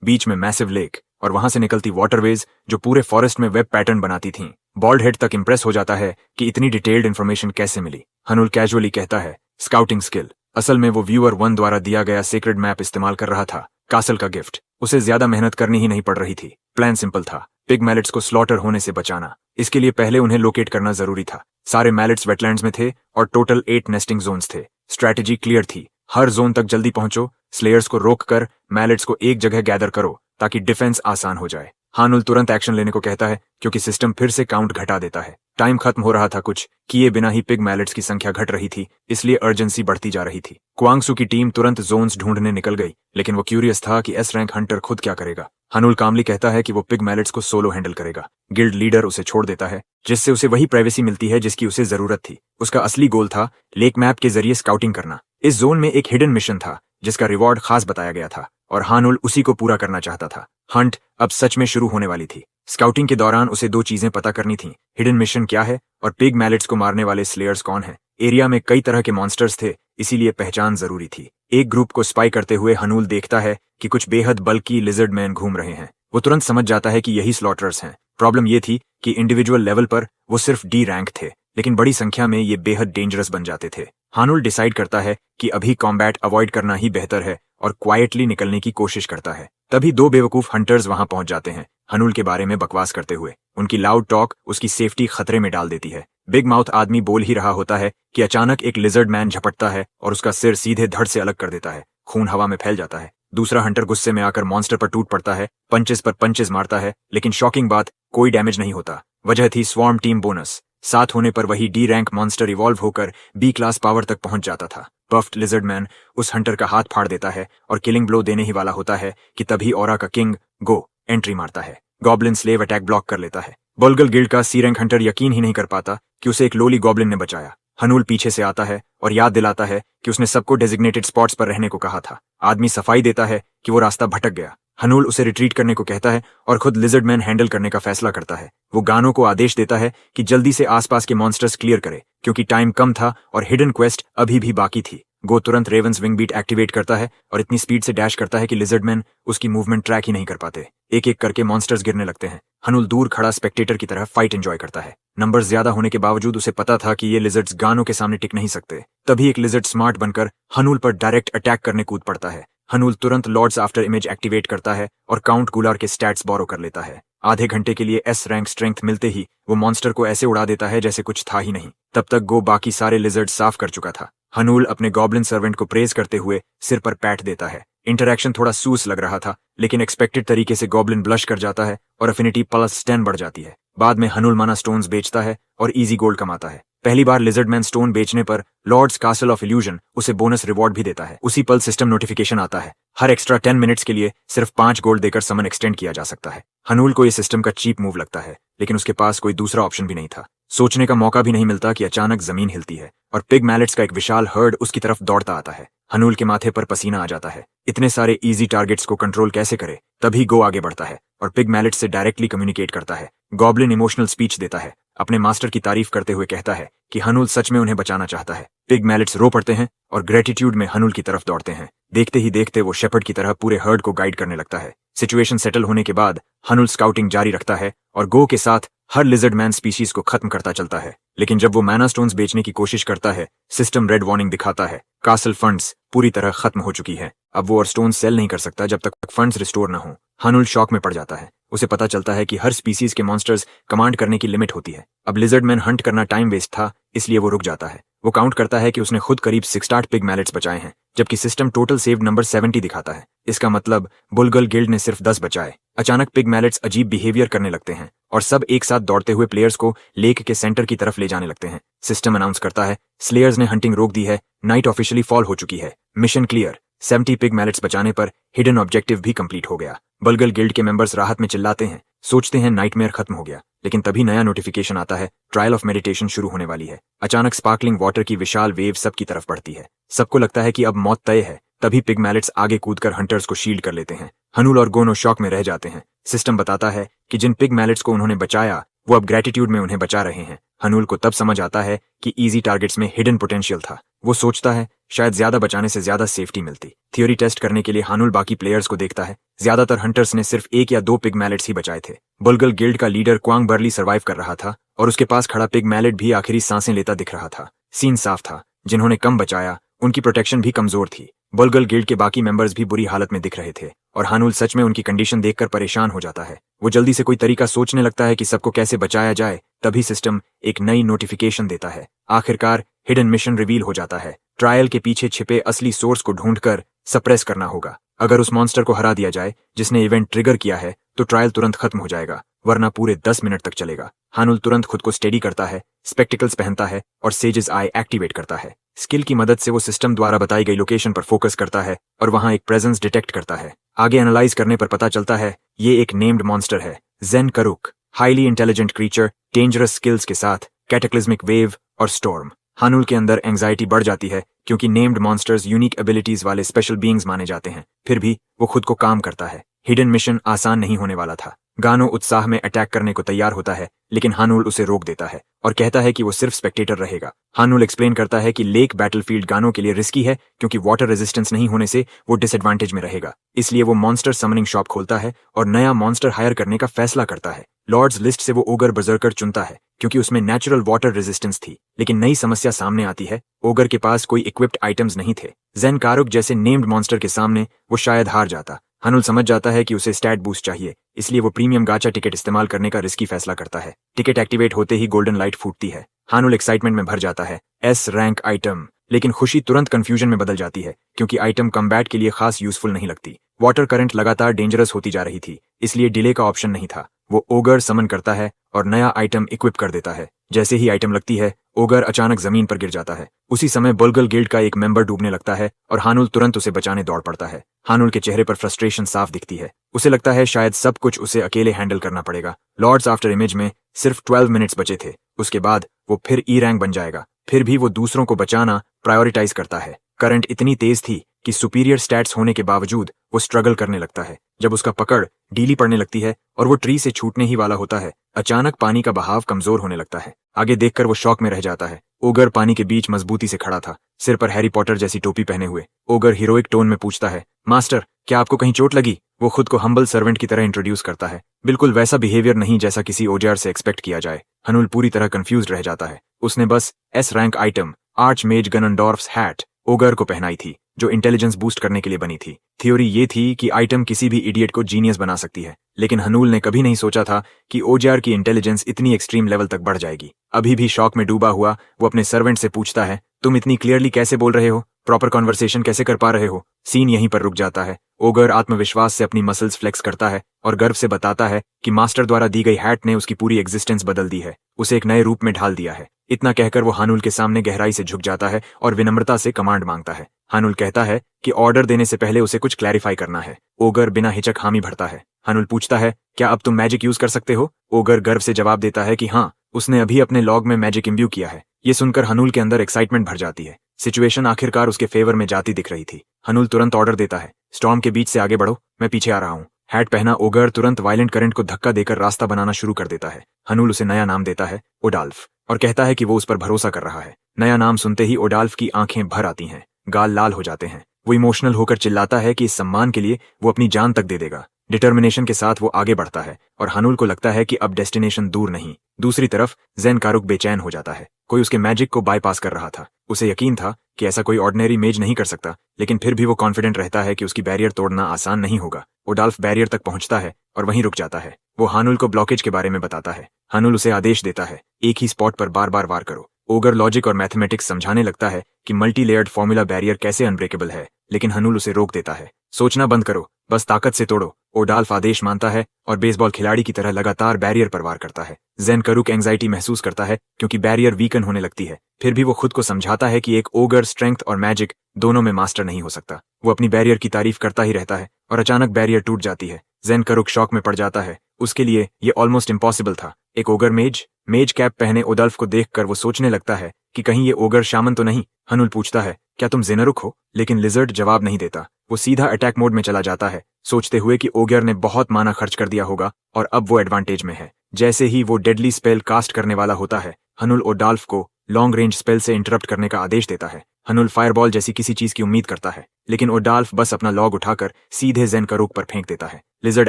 बीच में मैसिव लेक और वहां से निकलती वाटरवेज जो पूरे फॉरेस्ट में वेब पैटर्न बनाती थीं। बॉल्ड हेड तक इंप्रेस हो जाता है कि इतनी डिटेल्ड इन्फॉर्मेशन कैसे मिली। हनूल कैजुअली कहता है, स्काउटिंग स्किल। असल में वो व्यूअर 1 द्वारा दिया गया सीक्रेट मैप इस्तेमाल कर रहा था, कासल का गिफ्ट। उसे ज्यादा मेहनत करनी ही नहीं पड़ रही थी। प्लान सिंपल था, पिग मैलेट्स को स्लॉटर होने से बचाना। इसके लिए पहले उन्हें लोकेट करना जरूरी था। सारे मैलेट्स वेटलैंड्स में थे और टोटल 8 नेस्टिंग जोन्स थे। स्ट्रैटेजी क्लियर थी, हर जोन तक जल्दी पहुंचो, स्लेयर्स को रोक कर मैलेट्स को एक जगह गैदर करो ताकि डिफेंस आसान हो जाए। हानुल तुरंत एक्शन लेने को कहता है क्योंकि सिस्टम फिर से काउंट घटा देता है। टाइम खत्म हो रहा था, कुछ किए बिना ही पिग मैलेट्स की संख्या घट रही थी, इसलिए अर्जेंसी बढ़ती जा रही थी। क्वांगसू की टीम तुरंत जोन्स ढूंढने निकल गई, लेकिन वो क्यूरियस था कि एस रैंक हंटर खुद क्या करेगा। हनुल कामली कहता है कि वो पिग मैलेट्स को सोलो हैंडल करेगा। गिल्ड लीडर उसे छोड़ देता है, जिससे उसे वही प्राइवेसी मिलती है जिसकी उसे जरूरत थी। उसका असली गोल था लेक मैप के जरिए स्काउटिंग करना। इस जोन में एक हिडन मिशन था जिसका रिवॉर्ड खास बताया गया था और हानुल उसी को पूरा करना चाहता था। हंट अब सच में शुरू होने वाली थी। स्काउटिंग के दौरान उसे 2 चीजें पता करनी थीं, हिडन मिशन क्या है और पिग मैलेट्स को मारने वाले स्लेयर्स कौन हैं। एरिया में कई तरह के मॉन्स्टर्स थे, इसीलिए पहचान जरूरी थी। एक ग्रुप को स्पाई करते हुए हनूल देखता है कि कुछ बेहद बल्कि लिजर्ड मैन घूम रहे हैं। वो तुरंत समझ जाता है कि यही स्लॉटरर्स हैं। प्रॉब्लम ये थी कि इंडिविजुअल लेवल पर वो सिर्फ डी रैंक थे, लेकिन बड़ी संख्या में ये बेहद डेंजरस बन जाते थे। हानुल डिसाइड करता है कि अभी कॉम्बैट अवॉइड करना ही बेहतर है और क्वाइटली निकलने की कोशिश करता है। तभी 2 बेवकूफ हंटर्स वहां पहुंच जाते हैं, हनुल के बारे में बकवास करते हुए। उनकी लाउड टॉक उसकी सेफ्टी खतरे में डाल देती है। बिग माउथ आदमी बोल ही रहा होता है कि अचानक एक लिजर्ड मैन झपटता है और उसका सिर सीधे धड़ से अलग कर देता है। खून हवा में फैल जाता है। दूसरा हंटर गुस्से में आकर मॉन्स्टर पर टूट पड़ता है, पंचेस पर पंचेस मारता है, लेकिन शॉकिंग बात, कोई डैमेज नहीं होता। वजह थी स्वॉर्म टीम बोनस। 7 होने पर वही डी रैंक मॉन्स्टर इवॉल्व होकर बी क्लास पावर तक पहुंच जाता था। बफ्ड लिजर्ड मैन उस हंटर का हाथ फाड़ देता है और किलिंग ब्लो देने ही वाला होता है कि तभी ओरा का किंग गो एंट्री मारता है। गॉब्लिन स्लेव अटैक ब्लॉक कर लेता है। बुलगल गिल्ड का सी रैंक हंटर यकीन ही नहीं कर पाता कि उसे एक लोली गॉब्लिन ने बचाया। हनूल पीछे से आता है और याद दिलाता है कि उसने सबको डेजिग्नेटेड स्पॉट्स पर रहने को कहा था। आदमी सफाई देता है कि वो रास्ता भटक गया। हनूल उसे रिट्रीट करने को कहता है और खुद लिजर्ड मैन हैंडल करने का फैसला करता है। वो गानों को आदेश देता है कि जल्दी से आसपास के मॉन्स्टर्स क्लियर करे, क्योंकि टाइम कम था और हिडन क्वेस्ट अभी भी बाकी थी। गो तुरंत रेवंस विंग बीट एक्टिवेट करता है और इतनी स्पीड से डैश करता है कि लिजर्ड मैन उसकी मूवमेंट ट्रैक ही नहीं कर पाते। एक एक करके मॉन्स्टर्स गिरने लगते हैं। हनुल दूर खड़ा स्पेक्टेटर की तरह फाइट एंजॉय करता है। नंबर ज्यादा होने के बावजूद उसे पता था कि ये लिजर्ड्स गानों के सामने टिक नहीं सकते। तभी एक लिजर्ड स्मार्ट बनकर हनूल पर डायरेक्ट अटैक करने कूद पड़ता है। हनूल तुरंत लॉर्ड्स आफ्टर इमेज एक्टिवेट करता है और काउंट गुलार के स्टैट्स बोरो कर लेता है। आधे घंटे के लिए एस रैंक स्ट्रेंथ मिलते ही वो मॉन्स्टर को ऐसे उड़ा देता है जैसे कुछ था ही नहीं। तब तक गो बाकी सारे लिजर्ड साफ कर चुका था। हनूल अपने गॉब्लिन सर्वेंट को प्रेज करते हुए सिर पर पैट देता है। इंटरैक्शन थोड़ा सूस लग रहा था, लेकिन एक्सपेक्टेड तरीके से गॉब्लिन ब्लश कर जाता है और अफिनिटी +10 बढ़ जाती है। बाद में हनूल माना स्टोन्स बेचता है और इजी गोल्ड कमाता है। पहली बार लिजर्ड मैन स्टोन बेचने पर लॉर्ड्स कासल ऑफ इल्यूजन उसे बोनस रिवॉर्ड भी देता है। उसी पल सिस्टम नोटिफिकेशन आता है, हर एक्स्ट्रा 10 मिनट्स के लिए सिर्फ 5 गोल्ड देकर समन एक्सटेंड किया जा सकता है। हनूल को यह सिस्टम का चीप मूव लगता है, लेकिन उसके पास कोई दूसरा ऑप्शन भी नहीं था। सोचने का मौका भी नहीं मिलता कि अचानक जमीन हिलती है और पिग मैलेट्स का एक विशाल हर्ड उसकी तरफ दौड़ता आता है। हनूल के माथे पर पसीना आ जाता है। इतने सारे इजी टारगेट्स को कंट्रोल कैसे करे। तभी गो आगे बढ़ता है और पिग मैलेट्स से डायरेक्टली कम्युनिकेट करता है। गॉब्लिन इमोशनल स्पीच देता है, अपने मास्टर की तारीफ करते हुए कहता है कि हनूल सच में उन्हें बचाना चाहता है। पिग मैलेट्स रो पड़ते हैं और ग्रेटिट्यूड में हनूल की तरफ दौड़ते हैं। देखते ही देखते वो शेपर्ड की तरह पूरे हर्ड को गाइड करने लगता है। सिचुएशन सेटल होने के बाद हनूल स्काउटिंग जारी रखता है और गो के साथ हर लिजर्ड मैन स्पीशीज को खत्म करता चलता है। लेकिन जब वो मैना स्टोन्स बेचने की कोशिश करता है, सिस्टम रेड वार्निंग दिखाता है, कासल फंड्स पूरी तरह खत्म हो चुकी है। अब वो और स्टोन सेल नहीं कर सकता जब तक फंड्स रिस्टोर न हो। हनूल शॉक में पड़ जाता है। उसे पता चलता है कि हर स्पीसीज के मॉन्स्टर्स कमांड करने की लिमिट होती है। अब लिजर्ड मैन हंट करना टाइम वेस्ट था, इसलिए वो रुक जाता है। वो काउंट करता है कि उसने खुद करीब 68 पिग मैलेट्स बचाए हैं, जबकि सिस्टम टोटल सेव्ड नंबर 70 दिखाता है। इसका मतलब बुलगल गिल्ड ने सिर्फ 10 बचाए। अचानक पिग मैलेट्स अजीब बिहेवियर करने लगते हैं और सब एक साथ दौड़ते हुए प्लेयर्स को लेक के सेंटर की तरफ ले जाने लगते हैं। सिस्टम अनाउंस करता है, स्लेयर्स ने हंटिंग रोक दी है, नाइट ऑफिशियली फॉल हो चुकी है, मिशन क्लियर। 70 पिग मैलेट्स बचाने पर हिडन ऑब्जेक्टिव भी कंप्लीट हो गया। बुलगल गिल्ड के मेंबर्स राहत में चिल्लाते हैं, सोचते हैं नाइटमेयर खत्म हो गया। लेकिन तभी नया नोटिफिकेशन आता है, ट्रायल ऑफ मेडिटेशन शुरू होने वाली है। अचानक स्पार्कलिंग वाटर की विशाल वेव सबकी तरफ बढ़ती है। सबको लगता है कि अब मौत तय है। तभी पिग मैलेट्स आगे कूदकर हंटर्स को शील्ड कर लेते हैं। हनूल और गोनो शॉक में रह जाते हैं। सिस्टम बताता है कि जिन पिग मैलेट्स को उन्होंने बचाया वो अब ग्रेटिट्यूड में उन्हें बचा रहे हैं। हनूल को तब समझ आता है कि इजी टारगेट्स में हिडन पोटेंशियल था। वो सोचता है शायद ज्यादा बचाने से ज्यादा सेफ्टी मिलती। थ्योरी टेस्ट करने के लिए हानुल बाकी प्लेयर्स को देखता है। ज्यादातर हंटर्स ने सिर्फ 1 या 2 पिग मैलेट्स ही बचाए थे। बुलगल गिल्ड का लीडर क्वांग बर्ली सर्वाइव कर रहा था और उसके पास खड़ा पिग मैलेट भी आखिरी सांसें लेता दिख रहा था। सीन साफ था, जिन्होंने कम बचाया उनकी प्रोटेक्शन भी कमजोर थी। बुलगल गिल्ड के बाकी मेंबर्स भी बुरी हालत में दिख रहे थे और हानुल सच में उनकी कंडीशन देखकर परेशान हो जाता है। वो जल्दी से कोई तरीका सोचने लगता है कि सबको कैसे बचाया जाए। तभी सिस्टम एक नई नोटिफिकेशन देता है। आखिरकार हिडन मिशन रिवील हो जाता है। ट्रायल के पीछे छिपे असली सोर्स को ढूंढकर सप्रेस करना होगा। अगर उस मॉन्स्टर को हरा दिया जाए जिसने इवेंट ट्रिगर किया है तो ट्रायल तुरंत खत्म हो जाएगा, वरना पूरे 10 मिनट तक चलेगा। हानुल तुरंत खुद को स्टेडी करता है, स्पेक्टिकल्स पहनता है और सेजेस आई एक्टिवेट करता है। स्किल की मदद से वो सिस्टम द्वारा बताई गई लोकेशन पर फोकस करता है और वहां एक प्रेजेंस डिटेक्ट करता है। आगे एनालाइज करने पर पता चलता है ये एक नेम्ड मॉन्स्टर है, जेन करुक। Highly intelligent creature, dangerous skills के साथ, कैटेक्लिज्मिक वेव और स्टॉर्म। हानुल के अंदर एंग्जाइटी बढ़ जाती है क्योंकि नेम्ड मॉन्स्टर्स यूनिक एबिलिटीज वाले स्पेशल बीइंग्स माने जाते हैं। फिर भी वो खुद को काम करता है। हिडन मिशन आसान नहीं होने वाला था। गानो उत्साह में अटैक करने को तैयार होता है, लेकिन हानुल उसे रोक देता है और कहता है कि वो सिर्फ स्पेक्टेटर रहेगा। हानुल एक्सप्लेन करता है कि लेक बैटलफील्ड गानो के लिए रिस्की है क्योंकि वाटर रेजिस्टेंस नहीं होने से वो डिसएडवांटेज में रहेगा। इसलिए वो मॉन्स्टर समनिंग शॉप खोलता है और नया मॉन्स्टर हायर करने का फैसला करता है। लॉर्ड्स लिस्ट से वो ओगर बर्जर्कर चुनता है क्योंकि उसमें नेचुरल वाटर रेजिस्टेंस थी। लेकिन नई समस्या सामने आती है, ओगर के पास कोई इक्विप्ड आइटम्स नहीं थे। जेन कारुक जैसे नेम्ड मॉन्स्टर के सामने वो शायद हार जाता। हानुल समझ जाता है कि उसे स्टैट बूस्ट चाहिए, इसलिए वो प्रीमियम गाचा टिकट इस्तेमाल करने का रिस्की फैसला करता है। टिकट एक्टिवेट होते ही गोल्डन लाइट फूटती है। हानुल एक्साइटमेंट में भर जाता है, एस रैंक आइटम। लेकिन खुशी तुरंत कंफ्यूजन में बदल जाती है क्योंकि आइटम कम्बैट के लिए खास यूजफुल नहीं लगती। वाटर करंट लगातार डेंजरस होती जा रही थी, इसलिए डिले का ऑप्शन नहीं था। वो ओगर समन करता है और नया आइटम इक्विप कर देता है। जैसे ही आइटम लगती है, ओगर अचानक जमीन पर गिर जाता है। उसी समय बुलगल गिल्ड का एक मेंबर डूबने लगता है और हानुल तुरंत उसे बचाने दौड़ पड़ता है। हानुल के चेहरे पर फ्रस्ट्रेशन साफ दिखती है। उसे लगता है शायद सब कुछ उसे अकेले हैंडल करना पड़ेगा। लॉर्ड्स आफ्टर इमेज में सिर्फ 12 मिनट्स बचे थे, उसके बाद वो फिर ई रैंक बन जाएगा। फिर भी वो दूसरों को बचाना प्रायोरिटाइज करता है। करंट इतनी तेज थी कि सुपीरियर स्टैट्स होने के बावजूद वो स्ट्रगल करने लगता है। जब उसका पकड़ ढीली पड़ने लगती है और वो ट्री से छूटने ही वाला होता है, अचानक पानी का बहाव कमजोर होने लगता है। आगे देखकर वो शॉक में रह जाता है। ओगर पानी के बीच मजबूती से खड़ा था, सिर पर हैरी पॉटर जैसी टोपी पहने हुए। ओगर हीरोइक टोन में पूछता है, मास्टर क्या आपको कहीं चोट लगी? वो खुद को हम्बल सर्वेंट की तरह इंट्रोड्यूस करता है। बिल्कुल वैसा बिहेवियर नहीं जैसा किसी ओजार से एक्सपेक्ट किया जाए। हनुल पूरी तरह कंफ्यूज रह जाता है। उसने बस S rank item archmage Ganondorf's hat ogre को पहनाई थी, जो इंटेलिजेंस बूस्ट करने के लिए बनी थी। थ्योरी ये थी कि आइटम किसी भी इडियट को जीनियस बना सकती है, लेकिन हनूल ने कभी नहीं सोचा था कि ओजार की इंटेलिजेंस इतनी एक्सट्रीम लेवल तक बढ़ जाएगी। अभी भी शॉक में डूबा हुआ वो अपने सर्वेंट से पूछता है, तुम इतनी क्लियरली कैसे बोल रहे हो? प्रॉपर कॉन्वर्सेशन कैसे कर पा रहे हो? सीन यहीं पर रुक जाता है। ओगर आत्मविश्वास से अपनी मसल्स फ्लेक्स करता है और गर्व से बताता है कि मास्टर द्वारा दी गई हैट ने उसकी पूरी एग्जिस्टेंस बदल दी है, उसे एक नए रूप में ढाल दिया है। इतना कहकर वो हानुल के सामने गहराई से झुक जाता है और विनम्रता से कमांड मांगता है। हानुल कहता है कि ऑर्डर देने से पहले उसे कुछ क्लैरिफाई करना है। ओगर बिना हिचक हामी भरता है। हानुल पूछता है, क्या अब तुम मैजिक यूज कर सकते हो? ओगर गर्व से जवाब देता है कि हाँ, उसने अभी अपने लॉग में मैजिक इम्ब्यू किया है। ये सुनकर हानुल के अंदर एक्साइटमेंट भर जाती है। सिचुएशन आखिरकार उसके फेवर में जाती दिख रही थी। हानुल तुरंत ऑर्डर देता है, स्टॉर्म के बीच से आगे बढ़ो, मैं पीछे आ रहा हूँ। हैट पहना ओगर तुरंत वायलेंट करंट को धक्का देकर रास्ता बनाना शुरू कर देता है। हानुल उसे नया नाम देता है, ओडाल्फ, और कहता है कि वो उस पर भरोसा कर रहा है। नया नाम सुनते ही ओडाल्फ की आंखें भर आती हैं, गाल लाल हो जाते हैं। वो इमोशनल होकर चिल्लाता है कि इस सम्मान के लिए वो अपनी जान तक दे देगा। डिटर्मिनेशन के साथ वो आगे बढ़ता है और हानुल को लगता है कि अब डेस्टिनेशन दूर नहीं। दूसरी तरफ जेन कारुक बेचैन हो जाता है। कोई उसके मैजिक को बाईपास कर रहा था। उसे यकीन था कि ऐसा कोई ऑर्डिनरी मेज नहीं कर सकता, लेकिन फिर भी वो कॉन्फिडेंट रहता है कि उसकी बैरियर तोड़ना आसान नहीं होगा। ओडाल्फ बैरियर तक पहुंचता है और वहीं रुक जाता है। वो हानुल को ब्लॉकेज के बारे में बताता है। हानुल उसे आदेश देता है, एक ही स्पॉट पर बार बार वार करो। ओगर लॉजिक और मैथमेटिक्स समझाने लगता है कि मल्टी लेयर्ड फॉर्मूला बैरियर कैसे अनब्रेकेबल है, लेकिन हानुल उसे रोक देता है। सोचना बंद करो, बस ताकत से तोड़ो। ओडाल्फ आदेश मानता है और बेसबॉल खिलाड़ी की तरह लगातार बैरियर पर वार करता है। जेन करुक एंग्जाइटी महसूस करता है क्योंकि बैरियर वीकन होने लगती है। फिर भी वो खुद को समझाता है कि एक ओगर स्ट्रेंथ और मैजिक दोनों में मास्टर नहीं हो सकता। वो अपनी बैरियर की तारीफ करता ही रहता है और अचानक बैरियर टूट जाती है। जेन करुक शॉक में पड़ जाता है। उसके लिए ये ऑलमोस्ट इम्पॉसिबल था। एक ओगर मेज कैप पहने ओडल्फ को देखकर वो सोचने लगता है कि कहीं ये ओगर शामन तो नहीं। हनुल पूछता है, क्या तुम जेनरुक हो? लेकिन लिजर्ड जवाब नहीं देता। वो सीधा अटैक मोड में चला जाता है, सोचते हुए कि ओगर ने बहुत माना खर्च कर दिया होगा और अब वो एडवांटेज में है। जैसे ही वो डेडली स्पेल कास्ट करने वाला होता है, हनुल ओडल्फ को लॉन्ग रेंज स्पेल से इंटरप्ट करने का आदेश देता है। हनुल फायरबॉल जैसी किसी चीज की उम्मीद करता है, लेकिन ओडल्फ बस अपना लॉग उठाकर सीधे जेनकारुक पर फेंक देता है। लिजर्ड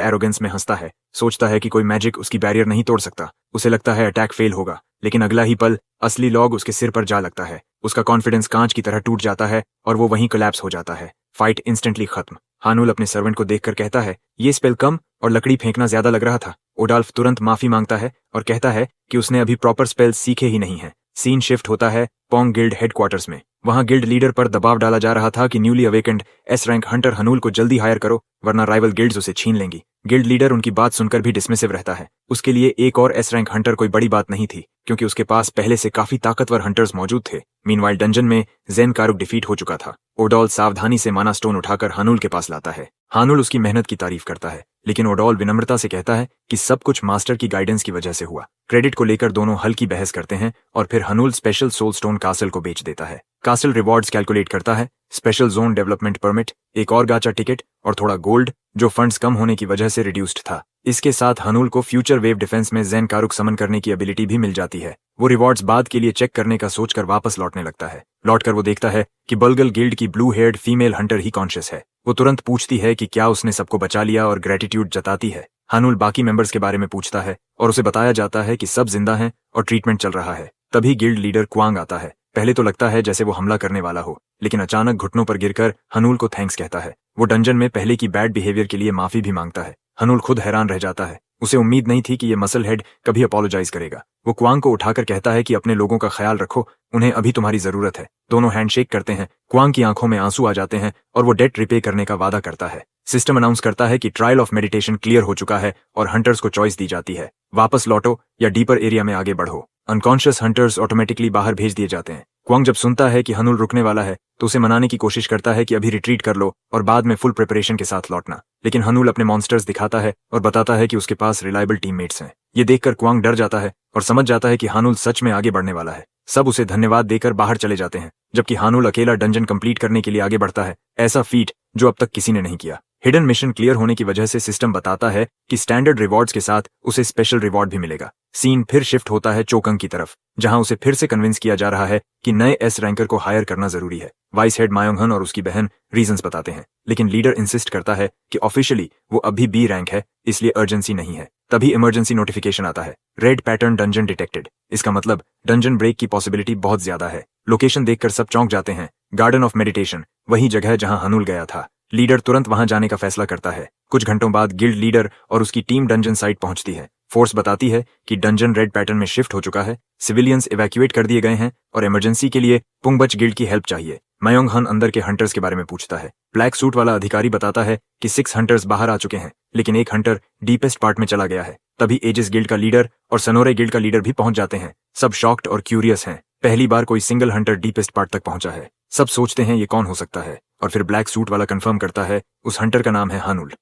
एरोगेंस में हंसता है, सोचता है कि कोई मैजिक उसकी बैरियर नहीं तोड़ सकता। उसे लगता है अटैक फेल होगा, लेकिन अगला ही पल असली लॉग उसके सिर पर जा लगता है। उसका कॉन्फिडेंस कांच की तरह टूट जाता है और वो वहीं कोलैप्स हो जाता है। फाइट इंस्टेंटली खत्म। हानुल अपने सर्वेंट को देखकर कहता है, ये स्पेल कम और लकड़ी फेंकना ज्यादा लग रहा था। ओडल्फ तुरंत माफी मांगता है और कहता है कि उसने अभी प्रॉपर स्पेल सीखे ही नहीं है। सीन शिफ्ट होता है पोंग गिल्ड हेडक्वार्टर्स में। वहां गिल्ड लीडर पर दबाव डाला जा रहा था कि newly awakened S rank hunter Hanul को जल्दी हायर करो, वरना राइवल गिल्ड्स उसे छीन लेंगी। गिल्ड लीडर उनकी बात सुनकर भी डिसमिसिव रहता है। उसके लिए एक और एस रैंक हंटर कोई बड़ी बात नहीं थी, क्योंकि उसके पास पहले से काफी ताकतवर हंटर्स मौजूद थे। मीनवाइल डंजन में जेनकारुक डिफीट हो चुका था। ओडॉल सावधानी से माना स्टोन उठाकर हानुल के पास लाता है। हानुल उसकी मेहनत की तारीफ करता है, लेकिन ओडॉल विनम्रता से कहता है कि सब कुछ मास्टर की गाइडेंस की वजह से हुआ। क्रेडिट को लेकर दोनों हल्की बहस करते हैं और फिर हानुल स्पेशल सोलस्टोन कासल को बेच देता है। कासल रिवॉर्ड्स कैलकुलेट करता है, स्पेशल जोन डेवलपमेंट परमिट, एक और गाचा टिकट और थोड़ा गोल्ड, जो फंड्स कम होने की वजह से रिड्यूस्ड था। इसके साथ हानुल को फ्यूचर वेव डिफेंस में जेनकारुक समन करने की एबिलिटी भी मिल जाती है। वो रिवॉर्ड्स बाद के लिए चेक करने का सोचकर वापस लौटने लगता है। लौटकर वो देखता है कि बल्गल गिल्ड की ब्लू हेयर्ड फीमेल हंटर ही कॉन्शियस है। वो तुरंत पूछती है कि क्या उसने सबको बचा लिया और ग्रेटिट्यूड जताती है। हानुल बाकी मेंबर्स के बारे में पूछता है और उसे बताया जाता है कि सब जिंदा हैं और ट्रीटमेंट चल रहा है। तभी गिल्ड लीडर क्वांग आता है। पहले तो लगता है जैसे वो हमला करने वाला हो, लेकिन अचानक घुटनों पर गिरकर हानुल को थैंक्स कहता है। वो डंजन में पहले की बैड बिहेवियर के लिए माफी भी मांगता है। हानुल खुद हैरान रह जाता है। उसे उम्मीद नहीं थी कि ये मसल हेड कभी अपोलोजाइज करेगा। वो क्वांग को उठाकर कहता है कि अपने लोगों का ख्याल रखो, उन्हें अभी तुम्हारी जरूरत है। दोनों हैंडशेक करते हैं। क्वांग की आंखों में आंसू आ जाते हैं और वो डेट रिपे करने का वादा करता है। सिस्टम अनाउंस करता है कि ट्रायल ऑफ मेडिटेशन क्लियर हो चुका है और हंटर्स को चॉइस दी जाती है, वापस लौटो या डीपर एरिया में आगे बढ़ो। अनकॉन्शियस हंटर्स ऑटोमेटिकली बाहर भेज दिए जाते हैं। क्वांग जब सुनता है कि हानुल रुकने वाला है तो उसे मनाने की कोशिश करता है कि अभी रिट्रीट कर लो और बाद में फुल प्रिपरेशन के साथ लौटना, लेकिन हानुल अपने मॉन्स्टर्स दिखाता है और बताता है कि उसके पास रिलायबल टीममेट्स हैं। ये देखकर क्वांग डर जाता है और समझ जाता है कि हानुल सच में आगे बढ़ने वाला है। सब उसे धन्यवाद देकर बाहर चले जाते हैं, जबकि हानुल अकेला डंजन कंप्लीट करने के लिए आगे बढ़ता है, ऐसा फीट जो अब तक किसी ने नहीं किया। हिडन मिशन क्लियर होने की वजह से सिस्टम बताता है कि स्टैंडर्ड रिवॉर्ड्स के साथ उसे स्पेशल रिवॉर्ड भी मिलेगा। सीन फिर शिफ्ट होता है चोकंग की तरफ, जहां उसे फिर से कन्विंस किया जा रहा है कि नए एस रैंकर को हायर करना जरूरी है। वाइस हेड मायोंगहन और उसकी बहन रीजंस बताते हैं, लेकिन लीडर इंसिस्ट करता है कि ऑफिशियली वो अभी बी रैंक है, इसलिए अर्जेंसी नहीं है। तभी इमरजेंसी नोटिफिकेशन आता है, रेड पैटर्न डंजन डिटेक्टेड। इसका मतलब डंजन ब्रेक की पॉसिबिलिटी बहुत ज्यादा है। लोकेशन देखकर सब चौंक जाते हैं। गार्डन ऑफ मेडिटेशन, वही जगह जहां हानुल गया था। लीडर तुरंत वहां जाने का फैसला करता है। कुछ घंटों बाद गिल्ड लीडर और उसकी टीम डंजन साइट पहुंचती है। फोर्स बताती है कि डंजन रेड पैटर्न में शिफ्ट हो चुका है, सिविलियंस इवैक्यूएट कर दिए गए हैं और इमरजेंसी के लिए पुंगबच गिल्ड की हेल्प चाहिए। मायोंगहन अंदर के हंटर्स के बारे में पूछता है। ब्लैक सूट वाला अधिकारी बताता है कि 6 हंटर्स बाहर आ चुके हैं, लेकिन एक हंटर डीपेस्ट पार्ट में चला गया है। तभी एजिस गिल्ड का लीडर और सनोरे गिल्ड का लीडर भी पहुंच जाते हैं। सब शॉक्ड और क्यूरियस हैं, पहली बार कोई सिंगल हंटर डीपेस्ट पार्ट तक पहुंचा है। सब सोचते हैं ये कौन हो सकता है, और फिर ब्लैक सूट वाला कंफर्म करता है उस हंटर का नाम है हानुल।